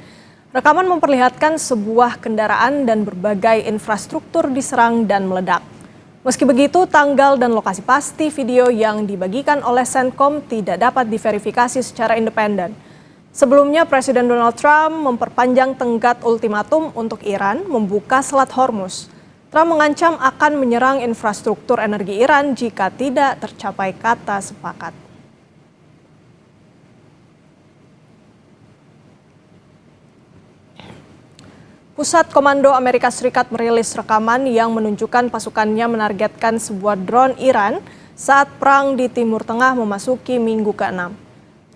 S1: Rekaman memperlihatkan sebuah kendaraan dan berbagai infrastruktur diserang dan meledak. Meski begitu, tanggal dan lokasi pasti video yang dibagikan oleh CENTCOM tidak dapat diverifikasi secara independen. Sebelumnya, Presiden Donald Trump memperpanjang tenggat ultimatum untuk Iran membuka Selat Hormuz. Trump mengancam akan menyerang infrastruktur energi Iran jika tidak tercapai kata sepakat. Pusat Komando Amerika Serikat merilis rekaman yang menunjukkan pasukannya menargetkan sebuah drone Iran saat perang di Timur Tengah memasuki minggu ke-6.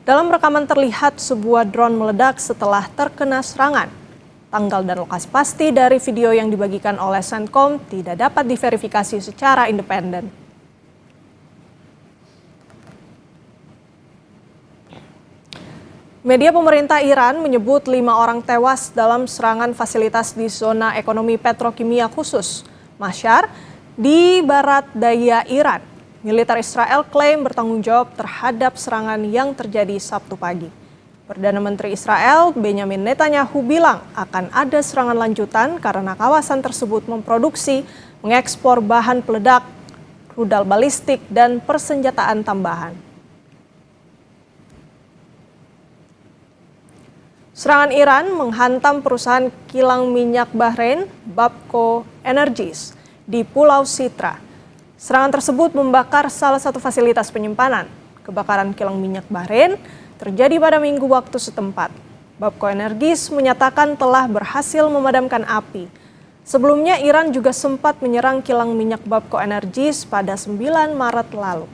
S1: Dalam rekaman terlihat sebuah drone meledak setelah terkena serangan. Tanggal dan lokasi pasti dari video yang dibagikan oleh CENTCOM tidak dapat diverifikasi secara independen. Media pemerintah Iran menyebut 5 orang tewas dalam serangan fasilitas di zona ekonomi petrokimia khusus, Mashhar, di barat daya Iran. Militer Israel klaim bertanggung jawab terhadap serangan yang terjadi Sabtu pagi. Perdana Menteri Israel Benjamin Netanyahu bilang akan ada serangan lanjutan karena kawasan tersebut memproduksi, mengekspor bahan peledak, rudal balistik, dan persenjataan tambahan. Serangan Iran menghantam perusahaan kilang minyak Bahrain, Bapco Energies, di Pulau Sitra. Serangan tersebut membakar salah satu fasilitas penyimpanan. Kebakaran kilang minyak Bahrain terjadi pada Minggu waktu setempat. Bapco Energies menyatakan telah berhasil memadamkan api. Sebelumnya Iran juga sempat menyerang kilang minyak Bapco Energies pada 9 Maret lalu.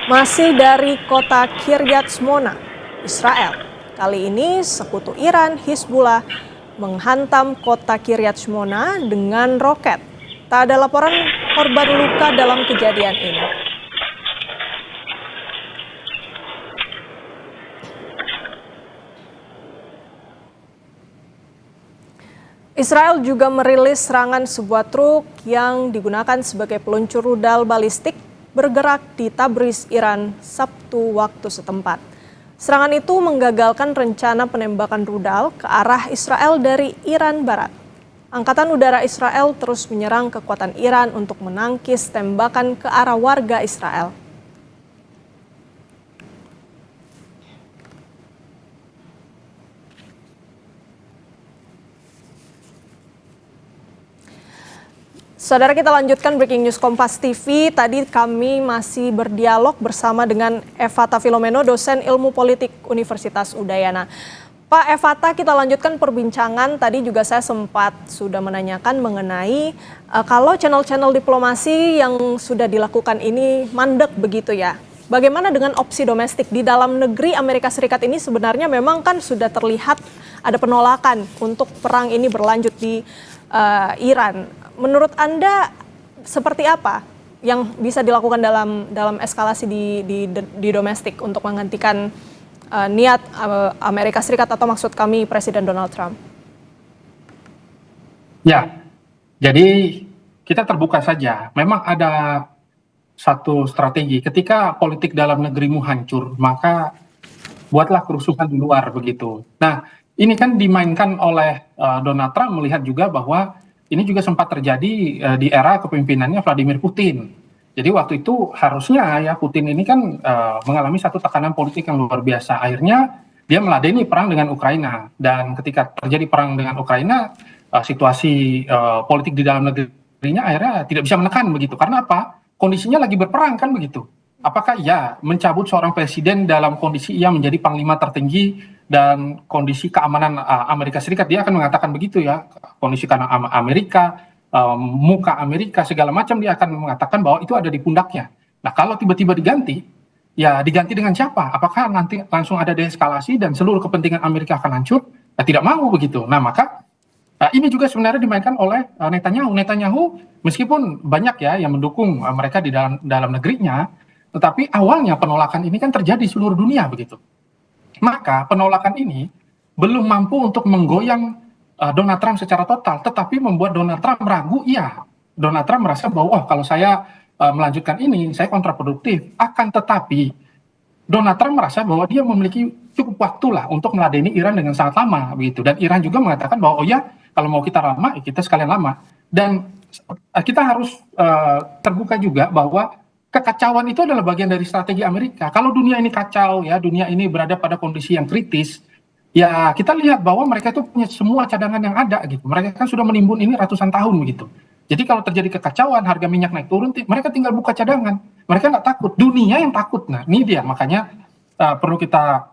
S1: Masih dari kota Kiryat Shmona, Israel. Kali ini sekutu Iran, Hizbullah, menghantam kota Kiryat Shmona dengan roket. Tak ada laporan korban luka dalam kejadian ini. Israel juga merilis serangan sebuah truk yang digunakan sebagai peluncur rudal balistik bergerak di Tabriz, Iran, Sabtu waktu setempat. Serangan itu menggagalkan rencana penembakan rudal ke arah Israel dari Iran Barat. Angkatan Udara Israel terus menyerang kekuatan Iran untuk menangkis tembakan ke arah warga Israel. Saudara, kita lanjutkan breaking news Kompas TV. Tadi kami masih berdialog bersama dengan Evata Filomeno, dosen ilmu politik Universitas Udayana. Pak Evata, kita lanjutkan perbincangan. Tadi juga saya sempat sudah menanyakan mengenai kalau channel-channel diplomasi yang sudah dilakukan ini mandek begitu ya. Bagaimana dengan opsi domestik di dalam negeri Amerika Serikat ini? Sebenarnya memang kan sudah terlihat ada penolakan untuk perang ini berlanjut di Iran. Menurut Anda seperti apa yang bisa dilakukan dalam eskalasi di domestik untuk menghentikan niat Amerika Serikat atau maksud kami Presiden Donald Trump?
S2: Ya, jadi kita terbuka saja. Memang ada satu strategi. Ketika politik dalam negerimu hancur, maka buatlah kerusuhan di luar begitu. Nah, ini kan dimainkan oleh Donald Trump melihat juga bahwa ini juga sempat terjadi di era kepemimpinannya Vladimir Putin. Jadi waktu itu harusnya ya Putin ini kan mengalami satu tekanan politik yang luar biasa. Akhirnya dia meladeni perang dengan Ukraina. Dan ketika terjadi perang dengan Ukraina, situasi politik di dalam negerinya akhirnya tidak bisa menekan begitu. Karena apa? Kondisinya lagi berperang kan begitu. Apakah ya mencabut seorang presiden dalam kondisi ia menjadi panglima tertinggi dan kondisi keamanan Amerika Serikat, dia akan mengatakan begitu ya, kondisi keamanan Amerika, muka Amerika segala macam, dia akan mengatakan bahwa itu ada di pundaknya. Nah kalau tiba-tiba diganti, ya diganti dengan siapa? Apakah nanti langsung ada deeskalasi dan seluruh kepentingan Amerika akan hancur? Ya, tidak mau begitu. Nah maka ini juga sebenarnya dimainkan oleh Netanyahu. Netanyahu meskipun banyak ya yang mendukung mereka di dalam negerinya, tetapi awalnya penolakan ini kan terjadi di seluruh dunia begitu. Maka penolakan ini belum mampu untuk menggoyang Donald Trump secara total, tetapi membuat Donald Trump ragu. Iya, Donald Trump merasa bahwa kalau saya melanjutkan ini, saya kontraproduktif. Akan tetapi Donald Trump merasa bahwa dia memiliki cukup waktu lah untuk meladeni Iran dengan sangat lama begitu. Dan Iran juga mengatakan bahwa oh ya, kalau mau kita lama, ya kita sekalian lama. Dan kita harus terbuka juga bahwa kekacauan itu adalah bagian dari strategi Amerika. Kalau dunia ini kacau, ya dunia ini berada pada kondisi yang kritis, ya kita lihat bahwa mereka itu punya semua cadangan yang ada gitu. Mereka kan sudah menimbun ini ratusan tahun begitu. Jadi kalau terjadi kekacauan, harga minyak naik turun, mereka tinggal buka cadangan. Mereka nggak takut, dunia yang takut. Nah ini dia, makanya perlu kita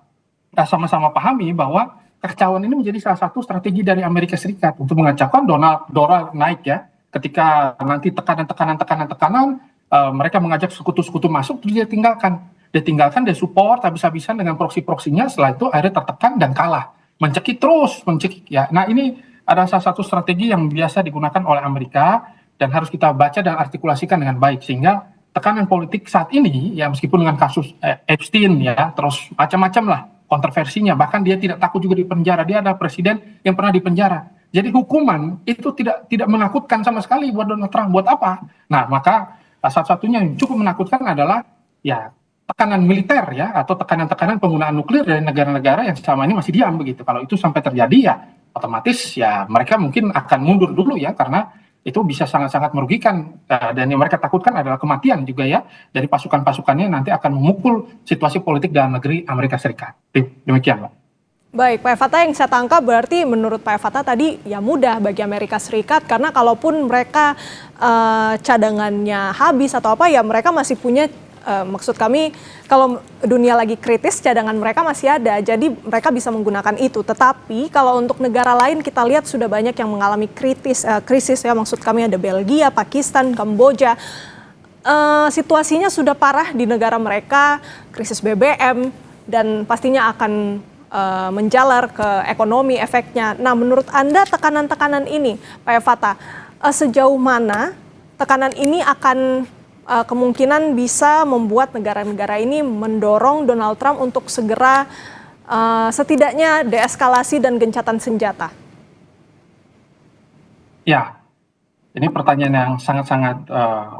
S2: sama-sama pahami bahwa kekacauan ini menjadi salah satu strategi dari Amerika Serikat untuk mengacaukan dolar naik ya. Ketika nanti tekanan, mereka mengajak sekutu-sekutu masuk, terus dia tinggalkan, dia support habis-habisan dengan proksi-proksinya, setelah itu akhirnya tertekan dan kalah, mencekik ya. Nah ini ada salah satu strategi yang biasa digunakan oleh Amerika dan harus kita baca dan artikulasikan dengan baik, sehingga tekanan politik saat ini ya meskipun dengan kasus Epstein ya, terus macam-macam lah kontroversinya, bahkan dia tidak takut juga di penjara, dia adalah presiden yang pernah di penjara. Jadi hukuman itu tidak menakutkan sama sekali buat Donald Trump. Buat apa? Nah maka satu-satunya yang cukup menakutkan adalah ya tekanan militer ya, atau tekanan-tekanan penggunaan nuklir dari negara-negara yang selama ini masih diam begitu. Kalau itu sampai terjadi ya otomatis ya mereka mungkin akan mundur dulu ya, karena itu bisa sangat-sangat merugikan, dan yang mereka takutkan adalah kematian juga ya dari pasukan-pasukannya nanti akan memukul situasi politik dalam negeri Amerika Serikat. Demikian Pak.
S1: Baik, Pak Evata, yang saya tangkap berarti menurut Pak Evata tadi ya mudah bagi Amerika Serikat, karena kalaupun mereka cadangannya habis atau apa ya mereka masih punya, maksud kami kalau dunia lagi kritis cadangan mereka masih ada, jadi mereka bisa menggunakan itu. Tetapi kalau untuk negara lain kita lihat sudah banyak yang mengalami krisis ya, maksud kami ada Belgia, Pakistan, Kamboja. situasinya sudah parah di negara mereka, krisis BBM, dan pastinya akan menjalar ke ekonomi efeknya. Nah, menurut Anda tekanan-tekanan ini, Pak Evata, sejauh mana tekanan ini akan kemungkinan bisa membuat negara-negara ini mendorong Donald Trump untuk segera setidaknya deeskalasi dan gencatan senjata?
S2: Ya, ini pertanyaan yang sangat-sangat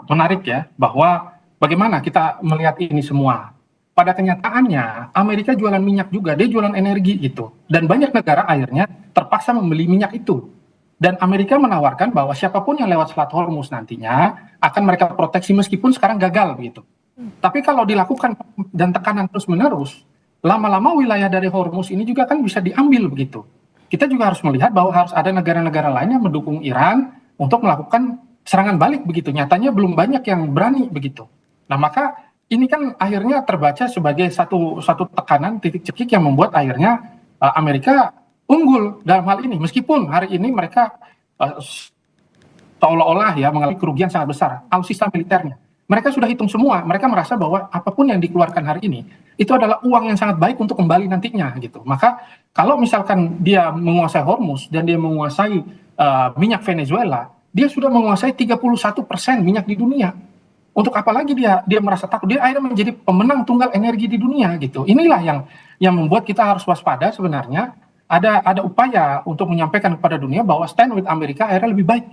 S2: menarik ya, bahwa bagaimana kita melihat ini semua. Pada kenyataannya, Amerika jualan minyak juga, dia jualan energi gitu. Dan banyak negara akhirnya terpaksa membeli minyak itu. Dan Amerika menawarkan bahwa siapapun yang lewat Selat Hormuz nantinya akan mereka proteksi meskipun sekarang gagal begitu. Tapi kalau dilakukan dan tekanan terus-menerus, lama-lama wilayah dari Hormuz ini juga kan bisa diambil begitu. Kita juga harus melihat bahwa harus ada negara-negara lain yang mendukung Iran untuk melakukan serangan balik begitu. Nyatanya belum banyak yang berani begitu. Nah, maka ini kan akhirnya terbaca sebagai satu tekanan titik cekik yang membuat akhirnya Amerika unggul dalam hal ini. Meskipun hari ini mereka seolah-olah ya mengalami kerugian sangat besar, alutsista militernya. Mereka sudah hitung semua, mereka merasa bahwa apapun yang dikeluarkan hari ini, itu adalah uang yang sangat baik untuk kembali nantinya gitu. Maka kalau misalkan dia menguasai Hormuz dan dia menguasai minyak Venezuela, dia sudah menguasai 31% minyak di dunia. Untuk apa lagi dia merasa takut? Dia akhirnya menjadi pemenang tunggal energi di dunia gitu. Inilah yang membuat kita harus waspada sebenarnya. Ada upaya untuk menyampaikan kepada dunia bahwa stand with Amerika akhirnya lebih baik.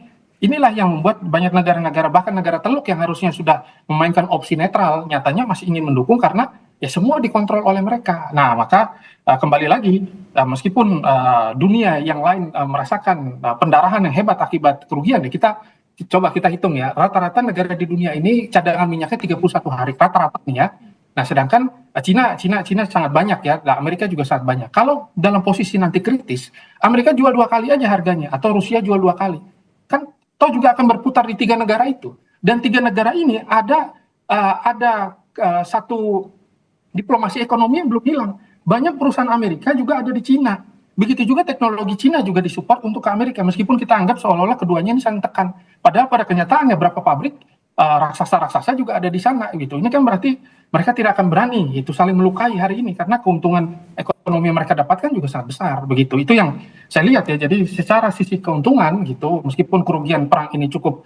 S2: Inilah yang membuat banyak negara-negara, bahkan negara teluk yang harusnya sudah memainkan opsi netral, nyatanya masih ingin mendukung karena ya semua dikontrol oleh mereka. Nah, maka kembali lagi, meskipun dunia yang lain merasakan pendarahan yang hebat akibat kerugian, coba kita hitung ya, rata-rata negara di dunia ini cadangan minyaknya 31 hari, rata-rata nih ya. Nah, sedangkan Cina sangat banyak ya, nah, Amerika juga sangat banyak. Kalau dalam posisi nanti kritis, Amerika jual 2 kali aja harganya, atau Rusia jual 2 kali. Kan toh juga akan berputar di 3 negara itu. Dan 3 negara ini ada satu diplomasi ekonomi yang belum hilang. Banyak perusahaan Amerika juga ada di Cina. Begitu juga teknologi Cina juga disupport untuk ke Amerika, meskipun kita anggap seolah-olah keduanya ini saling tekan. Padahal pada kenyataannya berapa pabrik raksasa-raksasa juga ada di sana gitu. Ini kan berarti mereka tidak akan berani itu saling melukai hari ini karena keuntungan ekonomi yang mereka dapatkan juga sangat besar begitu. Itu yang saya lihat ya. Jadi secara sisi keuntungan gitu, meskipun kerugian perang ini cukup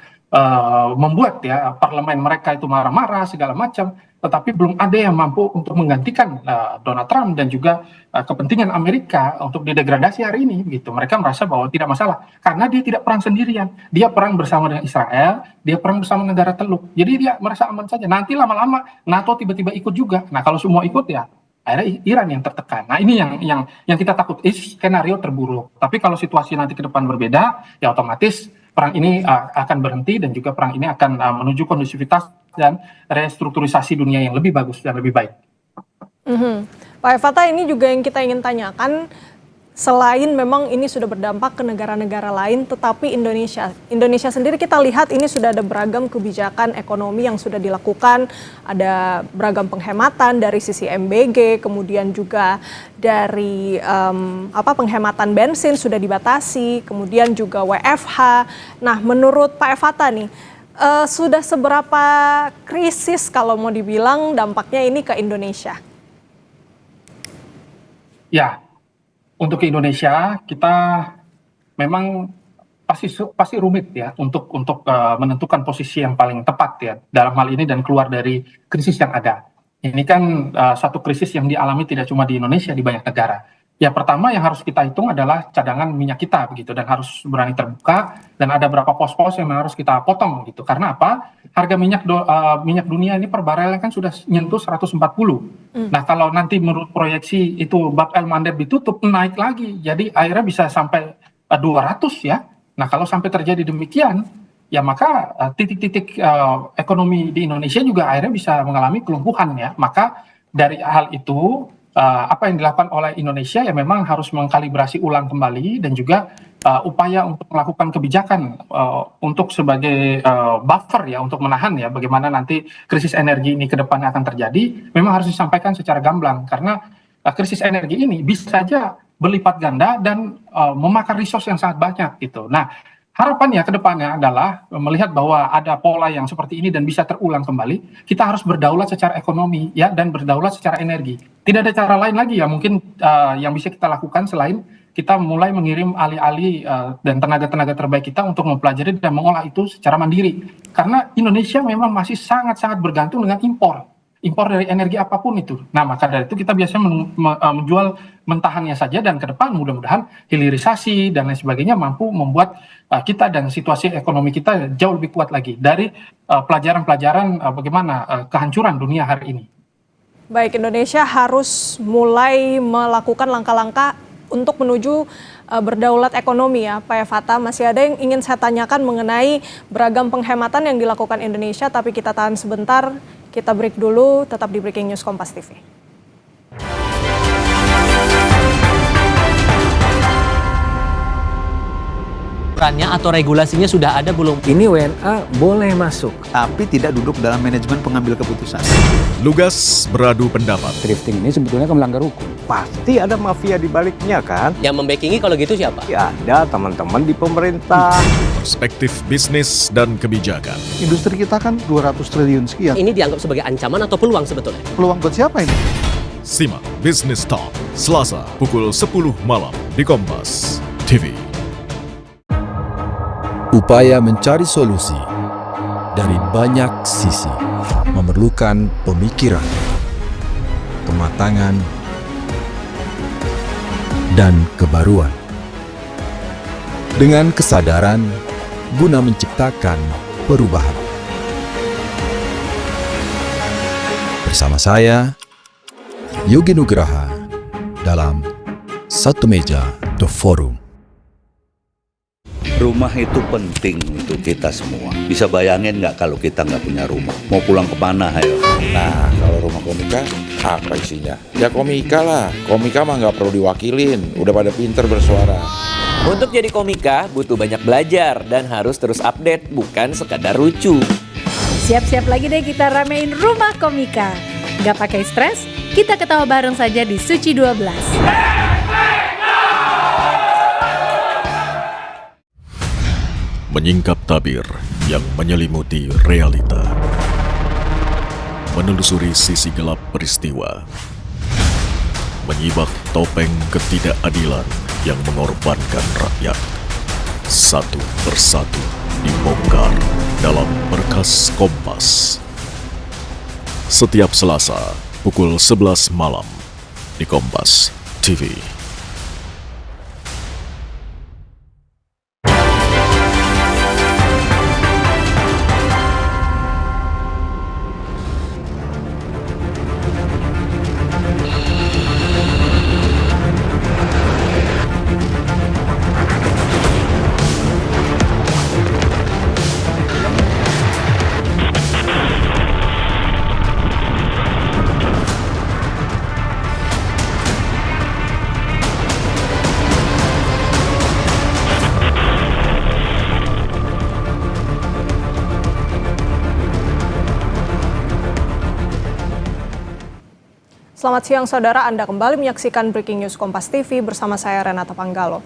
S2: membuat ya parlemen mereka itu marah-marah segala macam, tetapi belum ada yang mampu untuk menggantikan Donald Trump dan juga kepentingan Amerika untuk didegradasi hari ini gitu. Mereka merasa bahwa tidak masalah karena dia tidak perang sendirian, dia perang bersama dengan Israel, dia perang bersama negara teluk, jadi dia merasa aman saja. Nanti lama-lama NATO tiba-tiba ikut juga. Nah, kalau semua ikut ya akhirnya Iran yang tertekan. Nah, ini yang kita takut, skenario terburuk. Tapi kalau situasi nanti ke depan berbeda, ya otomatis perang ini akan berhenti dan juga perang ini akan menuju kondusivitas dan restrukturisasi dunia yang lebih bagus dan lebih baik.
S1: Pak Evata, ini juga yang kita ingin tanyakan. Selain memang ini sudah berdampak ke negara-negara lain, tetapi Indonesia sendiri kita lihat ini sudah ada beragam kebijakan ekonomi yang sudah dilakukan, ada beragam penghematan dari sisi MBG, kemudian juga dari penghematan bensin sudah dibatasi, kemudian juga WFH. Nah, menurut Pak Evata nih, sudah seberapa krisis kalau mau dibilang dampaknya ini ke Indonesia?
S2: Ya. Untuk Indonesia kita memang pasti rumit ya untuk menentukan posisi yang paling tepat ya dalam hal ini dan keluar dari krisis yang ada. Ini kan satu krisis yang dialami tidak cuma di Indonesia, di banyak negara. Ya, pertama yang harus kita hitung adalah cadangan minyak kita begitu, dan harus berani terbuka, dan ada beberapa pos-pos yang harus kita potong gitu. Karena apa? Harga minyak dunia ini per barelnya kan sudah nyentuh 140. Nah, kalau nanti menurut proyeksi itu Bab El Mandeb ditutup, naik lagi. Jadi akhirnya bisa sampai 200 ya. Nah, kalau sampai terjadi demikian, ya maka titik-titik ekonomi di Indonesia juga akhirnya bisa mengalami kelumpuhan ya. Maka dari hal itu apa yang dilakukan oleh Indonesia ya memang harus mengkalibrasi ulang kembali, dan juga upaya untuk melakukan kebijakan untuk sebagai buffer ya, untuk menahan ya bagaimana nanti krisis energi ini ke depannya akan terjadi, memang harus disampaikan secara gamblang karena krisis energi ini bisa saja berlipat ganda dan memakan resource yang sangat banyak gitu. Nah, harapannya ke depannya adalah melihat bahwa ada pola yang seperti ini dan bisa terulang kembali, kita harus berdaulat secara ekonomi ya dan berdaulat secara energi. Tidak ada cara lain lagi ya mungkin yang bisa kita lakukan selain kita mulai mengirim ahli-ahli dan tenaga-tenaga terbaik kita untuk mempelajari dan mengolah itu secara mandiri. Karena Indonesia memang masih sangat-sangat bergantung dengan impor dari energi apapun itu. Nah, maka dari itu kita biasanya menjual mentahannya saja dan ke depan mudah-mudahan hilirisasi dan lain sebagainya mampu membuat kita dan situasi ekonomi kita jauh lebih kuat lagi dari pelajaran-pelajaran bagaimana kehancuran dunia hari ini.
S1: Baik, Indonesia harus mulai melakukan langkah-langkah untuk menuju berdaulat ekonomi ya Pak Evata. Masih ada yang ingin saya tanyakan mengenai beragam penghematan yang dilakukan Indonesia, tapi kita tahan sebentar. Kita break dulu, tetap di Breaking News Kompas TV.
S7: Atau regulasinya sudah ada belum?
S8: Ini WNA boleh masuk, tapi tidak duduk dalam manajemen pengambil keputusan.
S9: Lugas beradu pendapat.
S5: Drifting ini sebetulnya kan melanggar hukum.
S8: Pasti ada mafia di baliknya kan?
S7: Yang membackingi kalau gitu siapa?
S8: Ya ada teman-teman di pemerintah.
S9: Perspektif bisnis dan kebijakan.
S10: Industri kita kan 200 triliun sekian.
S7: Ini dianggap sebagai ancaman atau peluang sebetulnya?
S10: Peluang buat siapa ini?
S9: Simak Business Talk, Selasa pukul 10 malam di Kompas TV.
S11: Upaya mencari solusi dari banyak sisi memerlukan pemikiran, kematangan, dan kebaruan. Dengan kesadaran guna menciptakan perubahan. Bersama saya, Yogi Nugraha, dalam Satu Meja The Forum.
S12: Rumah itu penting untuk kita semua. Bisa bayangin nggak kalau kita nggak punya rumah? Mau pulang kemana, ayo?
S13: Nah, kalau rumah komika, apa isinya? Ya komika lah. Komika mah nggak perlu diwakilin. Udah pada pinter bersuara.
S14: Untuk jadi komika, butuh banyak belajar dan harus terus update, bukan sekadar lucu.
S15: Siap-siap lagi deh kita ramein rumah komika. Nggak pakai stres, kita ketawa bareng saja di Suci 12.
S9: Menyingkap tabir yang menyelimuti realita. Menelusuri sisi gelap peristiwa. Menyibak topeng ketidakadilan yang mengorbankan rakyat. Satu persatu dibongkar dalam Berkas Kompas. Setiap Selasa pukul 11 malam di Kompas TV.
S1: Selamat siang saudara, Anda kembali menyaksikan Breaking News Kompas TV bersama saya Renata Panggalo.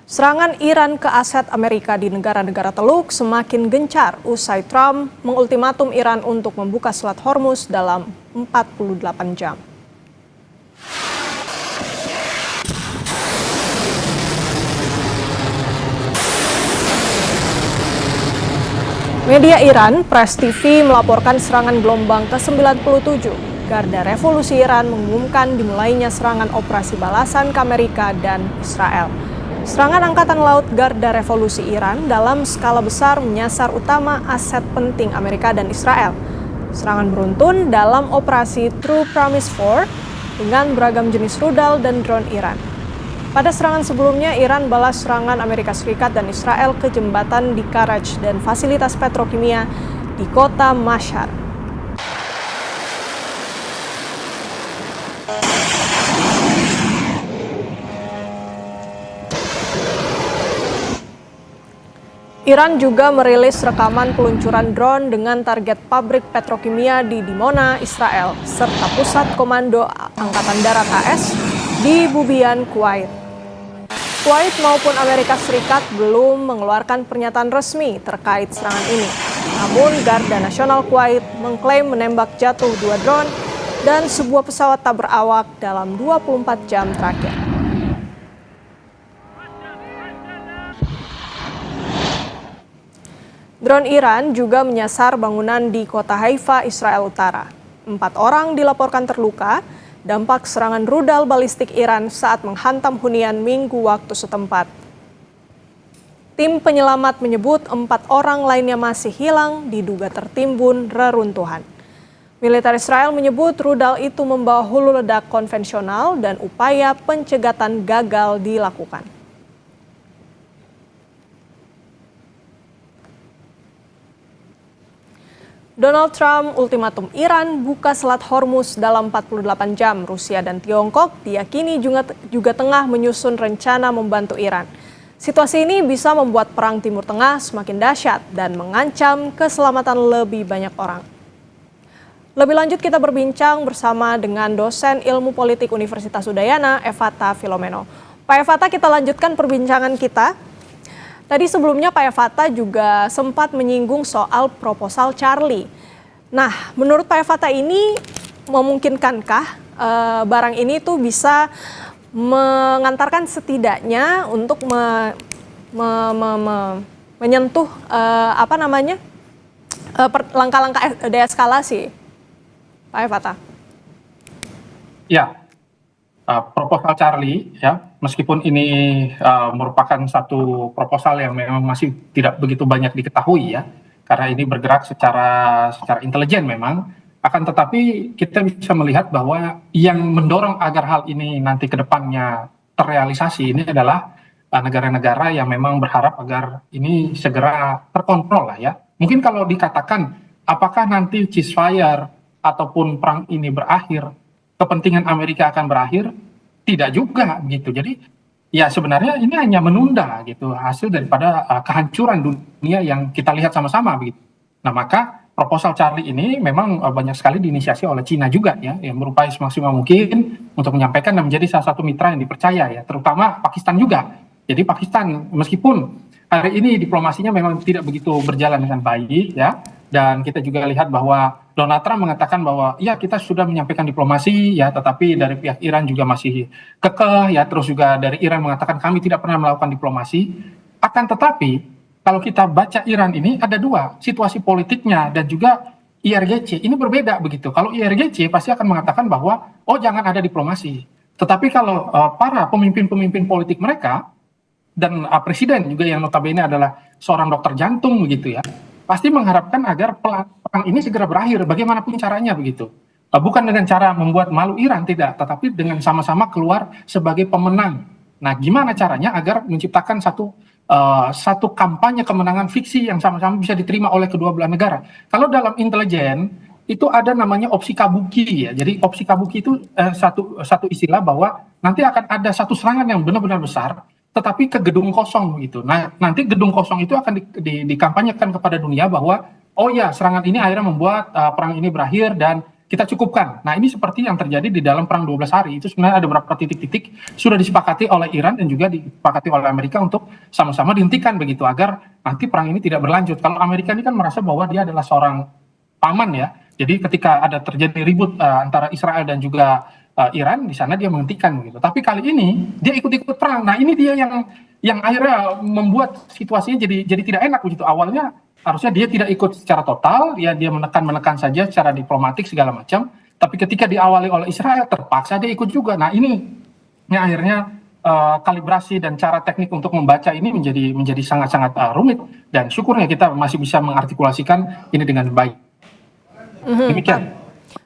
S1: Serangan Iran ke aset Amerika di negara-negara Teluk semakin gencar usai Trump mengultimatum Iran untuk membuka Selat Hormuz dalam 48 jam. Media Iran, Press TV melaporkan serangan gelombang ke-97. Garda Revolusi Iran mengumumkan dimulainya serangan operasi balasan ke Amerika dan Israel. Serangan Angkatan Laut Garda Revolusi Iran dalam skala besar menyasar utama aset penting Amerika dan Israel. Serangan beruntun dalam operasi True Promise 4 dengan beragam jenis rudal dan drone Iran. Pada serangan sebelumnya, Iran balas serangan Amerika Serikat dan Israel ke jembatan di Karaj dan fasilitas petrokimia di kota Mashhad. Iran juga merilis rekaman peluncuran drone dengan target pabrik petrokimia di Dimona, Israel, serta pusat komando Angkatan Darat AS di Bubiyan, Kuwait. Kuwait maupun Amerika Serikat belum mengeluarkan pernyataan resmi terkait serangan ini. Namun, Garda Nasional Kuwait mengklaim menembak jatuh 2 drone dan sebuah pesawat tak berawak dalam 24 jam terakhir. Drone Iran juga menyasar bangunan di kota Haifa, Israel Utara. 4 orang dilaporkan terluka dampak serangan rudal balistik Iran saat menghantam hunian Minggu waktu setempat. Tim penyelamat menyebut 4 orang lainnya masih hilang diduga tertimbun reruntuhan. Militer Israel menyebut rudal itu membawa hulu ledak konvensional dan upaya pencegatan gagal dilakukan. Donald Trump ultimatum Iran buka Selat Hormuz dalam 48 jam. Rusia dan Tiongkok diyakini juga tengah menyusun rencana membantu Iran. Situasi ini bisa membuat perang Timur Tengah semakin dahsyat dan mengancam keselamatan lebih banyak orang. Lebih lanjut kita berbincang bersama dengan dosen ilmu politik Universitas Udayana, Evata Filomeno. Pak Evata, kita lanjutkan perbincangan kita. Tadi sebelumnya Pak Evata juga sempat menyinggung soal proposal Charlie. Nah, menurut Pak Evata ini memungkinkankah barang ini tuh bisa mengantarkan setidaknya untuk menyentuh langkah-langkah deeskalasi, Pak Evata?
S2: Ya. Proposal Charlie, ya, meskipun ini merupakan satu proposal yang memang masih tidak begitu banyak diketahui, ya, karena ini bergerak secara intelijen memang, akan tetapi kita bisa melihat bahwa yang mendorong agar hal ini nanti ke depannya terrealisasi ini adalah negara-negara yang memang berharap agar ini segera terkontrol lah, ya. Mungkin kalau dikatakan apakah nanti ceasefire ataupun perang ini berakhir, kepentingan Amerika akan berakhir, tidak juga gitu. Jadi ya sebenarnya ini hanya menunda gitu hasil daripada kehancuran dunia yang kita lihat sama-sama begitu. Nah, maka proposal Charlie ini memang banyak sekali diinisiasi oleh Cina juga, ya, yang berupaya semaksimal mungkin untuk menyampaikan dan menjadi salah satu mitra yang dipercaya, ya, terutama Pakistan juga. Jadi Pakistan meskipun hari ini diplomasinya memang tidak begitu berjalan dengan baik, ya, dan kita juga lihat bahwa Donald Trump mengatakan bahwa ya kita sudah menyampaikan diplomasi, ya, tetapi dari pihak Iran juga masih kekeh, ya, terus juga dari Iran mengatakan kami tidak pernah melakukan diplomasi. Akan tetapi kalau kita baca Iran ini ada dua, situasi politiknya dan juga IRGC ini berbeda begitu. Kalau IRGC pasti akan mengatakan bahwa oh jangan ada diplomasi. Tetapi kalau para pemimpin-pemimpin politik mereka dan presiden juga yang notabene adalah seorang dokter jantung begitu, ya, pasti mengharapkan agar perang ini segera berakhir, bagaimanapun caranya begitu. Bukan dengan cara membuat malu Iran, tidak, tetapi dengan sama-sama keluar sebagai pemenang. Nah, gimana caranya agar menciptakan satu kampanye kemenangan fiksi yang sama-sama bisa diterima oleh kedua belah negara. Kalau dalam intelijen itu ada namanya opsi kabuki, ya. Jadi opsi kabuki itu satu istilah bahwa nanti akan ada satu serangan yang benar-benar besar, tetapi ke gedung kosong gitu. Nah, nanti gedung kosong itu akan dikampanyekan kepada dunia bahwa oh ya, serangan ini akhirnya membuat perang ini berakhir dan kita cukupkan. Nah, ini seperti yang terjadi di dalam perang 12 hari. Itu sebenarnya ada beberapa titik-titik sudah disepakati oleh Iran dan juga disepakati oleh Amerika untuk sama-sama dihentikan begitu agar nanti perang ini tidak berlanjut. Kalau Amerika ini kan merasa bahwa dia adalah seorang paman, ya. Jadi ketika ada terjadi ribut antara Israel dan juga Iran, di sana dia menghentikan gitu. Tapi kali ini dia ikut-ikut perang. Nah, ini dia yang akhirnya membuat situasinya jadi tidak enak begitu. Awalnya harusnya dia tidak ikut secara total, ya, dia menekan saja secara diplomatik segala macam. Tapi ketika diawali oleh Israel, terpaksa dia ikut juga. Nah, ini akhirnya kalibrasi dan cara teknik untuk membaca ini menjadi sangat-sangat rumit. Dan syukurnya kita masih bisa mengartikulasikan ini dengan baik. Demikian.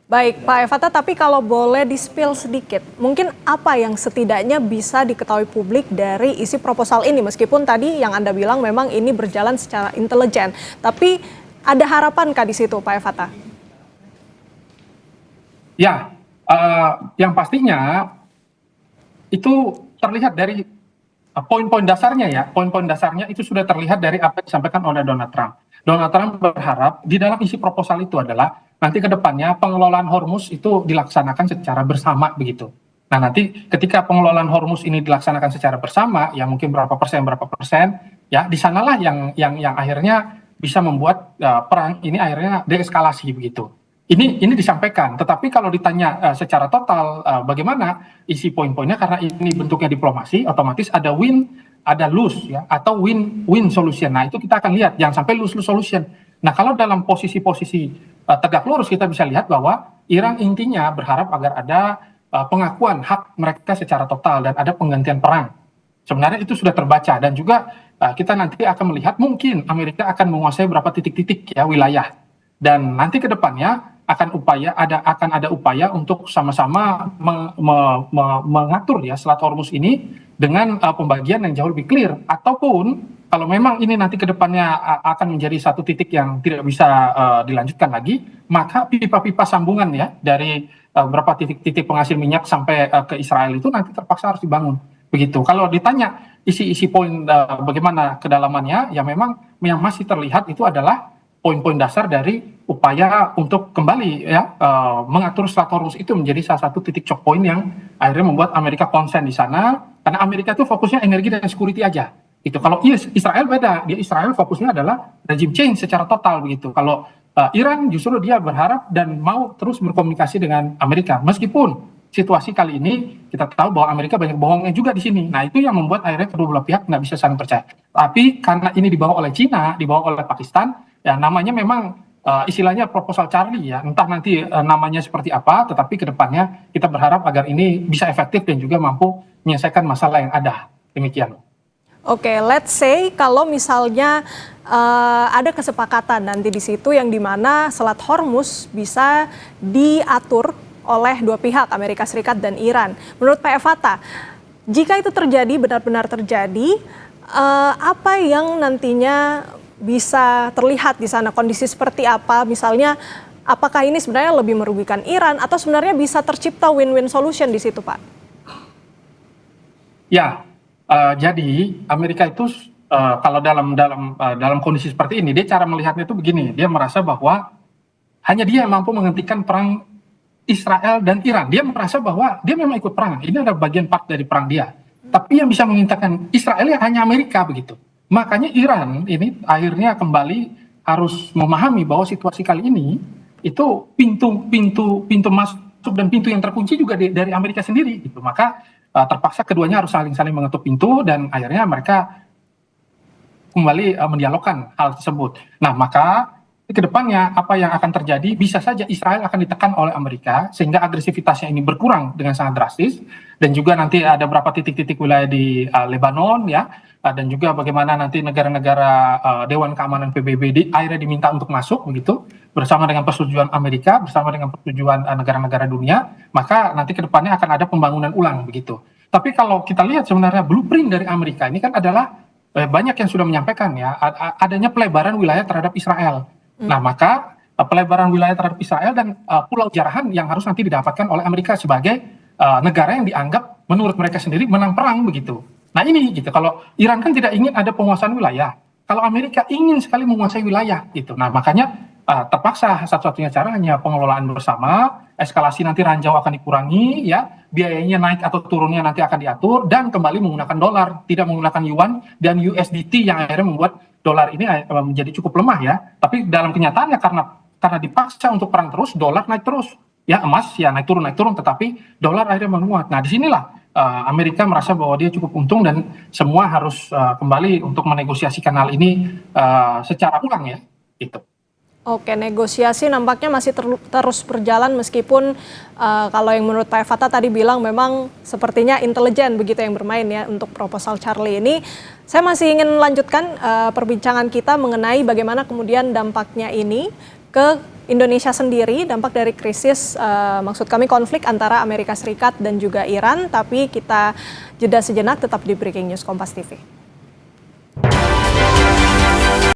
S1: Baik, Pak Evata, tapi kalau boleh di-spill sedikit, mungkin apa yang setidaknya bisa diketahui publik dari isi proposal ini, meskipun tadi yang Anda bilang memang ini berjalan secara intelijen, tapi ada harapankah di situ, Pak Evata?
S2: Ya, yang pastinya itu terlihat dari poin-poin dasarnya, ya, poin-poin dasarnya itu sudah terlihat dari apa yang disampaikan oleh Donald Trump. Donald Trump berharap di dalam isi proposal itu adalah nanti ke depannya pengelolaan Hormuz itu dilaksanakan secara bersama begitu. Nah, nanti ketika pengelolaan Hormuz ini dilaksanakan secara bersama, ya mungkin berapa persen, ya di sanalah yang akhirnya bisa membuat perang ini akhirnya deeskalasi begitu. Ini disampaikan, tetapi kalau ditanya secara total bagaimana isi poin-poinnya, karena ini bentuknya diplomasi, otomatis ada win, ada lose, ya, atau win-win solution. Nah, itu kita akan lihat, jangan sampai lose solution. Nah, kalau dalam posisi-posisi tegak lurus, kita bisa lihat bahwa Iran intinya berharap agar ada pengakuan hak mereka secara total dan ada penggantian perang. Sebenarnya itu sudah terbaca, dan juga kita nanti akan melihat mungkin Amerika akan menguasai beberapa titik-titik ya wilayah, dan nanti ke depannya akan ada upaya untuk sama-sama mengatur ya Selat Hormuz ini dengan pembagian yang jauh lebih clear, ataupun kalau memang ini nanti ke depannya akan menjadi satu titik yang tidak bisa dilanjutkan lagi, maka pipa-pipa sambungan ya dari beberapa titik-titik penghasil minyak sampai ke Israel itu nanti terpaksa harus dibangun. Begitu. Kalau ditanya isi poin bagaimana kedalamannya, ya memang yang masih terlihat itu adalah poin-poin dasar dari upaya untuk kembali ya mengatur Selat Hormuz itu menjadi salah satu titik choke point yang akhirnya membuat Amerika konsen di sana, karena Amerika itu fokusnya energi dan security aja. Itu kalau Israel beda, dia Israel fokusnya adalah regime change secara total begitu. Kalau Iran justru dia berharap dan mau terus berkomunikasi dengan Amerika, meskipun situasi kali ini kita tahu bahwa Amerika banyak bohongnya juga di sini. Nah, itu yang membuat akhirnya kedua belah pihak nggak bisa saling percaya. Tapi karena ini dibawa oleh Cina, dibawa oleh Pakistan, ya namanya memang istilahnya proposal Charlie ya. Entah nanti namanya seperti apa, tetapi ke depannya kita berharap agar ini bisa efektif dan juga mampu menyelesaikan masalah yang ada. Demikian.
S1: Oke, let's say kalau misalnya ada kesepakatan nanti di situ yang dimana Selat Hormuz bisa diatur oleh dua pihak, Amerika Serikat dan Iran. Menurut Pak Evata, jika itu terjadi, benar-benar terjadi, apa yang nantinya bisa terlihat di sana? Kondisi seperti apa? Misalnya, apakah ini sebenarnya lebih merugikan Iran atau sebenarnya bisa tercipta win-win solution di situ, Pak?
S2: Ya, jadi Amerika itu kalau dalam kondisi seperti ini, dia cara melihatnya itu begini, dia merasa bahwa hanya dia yang mampu menghentikan perang Israel dan Iran. Dia merasa bahwa dia memang ikut perang. Ini adalah bagian part dari perang dia. Tapi yang bisa menghentikan Israel ya hanya Amerika begitu. Makanya Iran ini akhirnya kembali harus memahami bahwa situasi kali ini itu pintu masuk dan pintu yang terkunci juga dari Amerika sendiri gitu. Maka terpaksa keduanya harus saling mengetuk pintu, dan akhirnya mereka kembali mendialogkan hal tersebut. Nah, maka ke depannya apa yang akan terjadi, bisa saja Israel akan ditekan oleh Amerika sehingga agresivitasnya ini berkurang dengan sangat drastis, dan juga nanti ada beberapa titik-titik wilayah di Lebanon ya, dan juga bagaimana nanti negara-negara Dewan Keamanan PBB akhirnya diminta untuk masuk begitu bersama dengan persetujuan Amerika, bersama dengan persetujuan negara-negara dunia, maka nanti ke depannya akan ada pembangunan ulang begitu. Tapi kalau kita lihat sebenarnya blueprint dari Amerika ini kan adalah banyak yang sudah menyampaikan ya, adanya pelebaran wilayah terhadap Israel. Nah, maka pelebaran wilayah terhadap Israel dan Pulau Jarahan yang harus nanti didapatkan oleh Amerika sebagai negara yang dianggap menurut mereka sendiri menang perang begitu. Nah, ini gitu. Kalau Iran kan tidak ingin ada penguasaan wilayah. Kalau Amerika ingin sekali menguasai wilayah gitu. Nah, makanya terpaksa satu-satunya cara hanya pengelolaan bersama, eskalasi nanti ranjau akan dikurangi ya, biayanya naik atau turunnya nanti akan diatur, dan kembali menggunakan dolar, tidak menggunakan yuan dan USDT yang akhirnya membuat dolar ini menjadi cukup lemah ya. Tapi dalam kenyataannya karena dipaksa untuk perang terus, dolar naik terus. Ya, emas ya naik turun, tetapi dolar akhirnya menguat. Nah, disinilah Amerika merasa bahwa dia cukup untung dan semua harus kembali untuk menegosiasikan hal ini secara ulang ya. Gitu.
S1: Oke, negosiasi nampaknya masih terus berjalan meskipun kalau yang menurut Pak Evata tadi bilang memang sepertinya intelijen begitu yang bermain ya untuk proposal Charlie ini. Saya masih ingin lanjutkan perbincangan kita mengenai bagaimana kemudian dampaknya ini ke Indonesia sendiri, dampak dari krisis, maksud kami konflik antara Amerika Serikat dan juga Iran. Tapi kita jeda sejenak, tetap di Breaking News Kompas TV.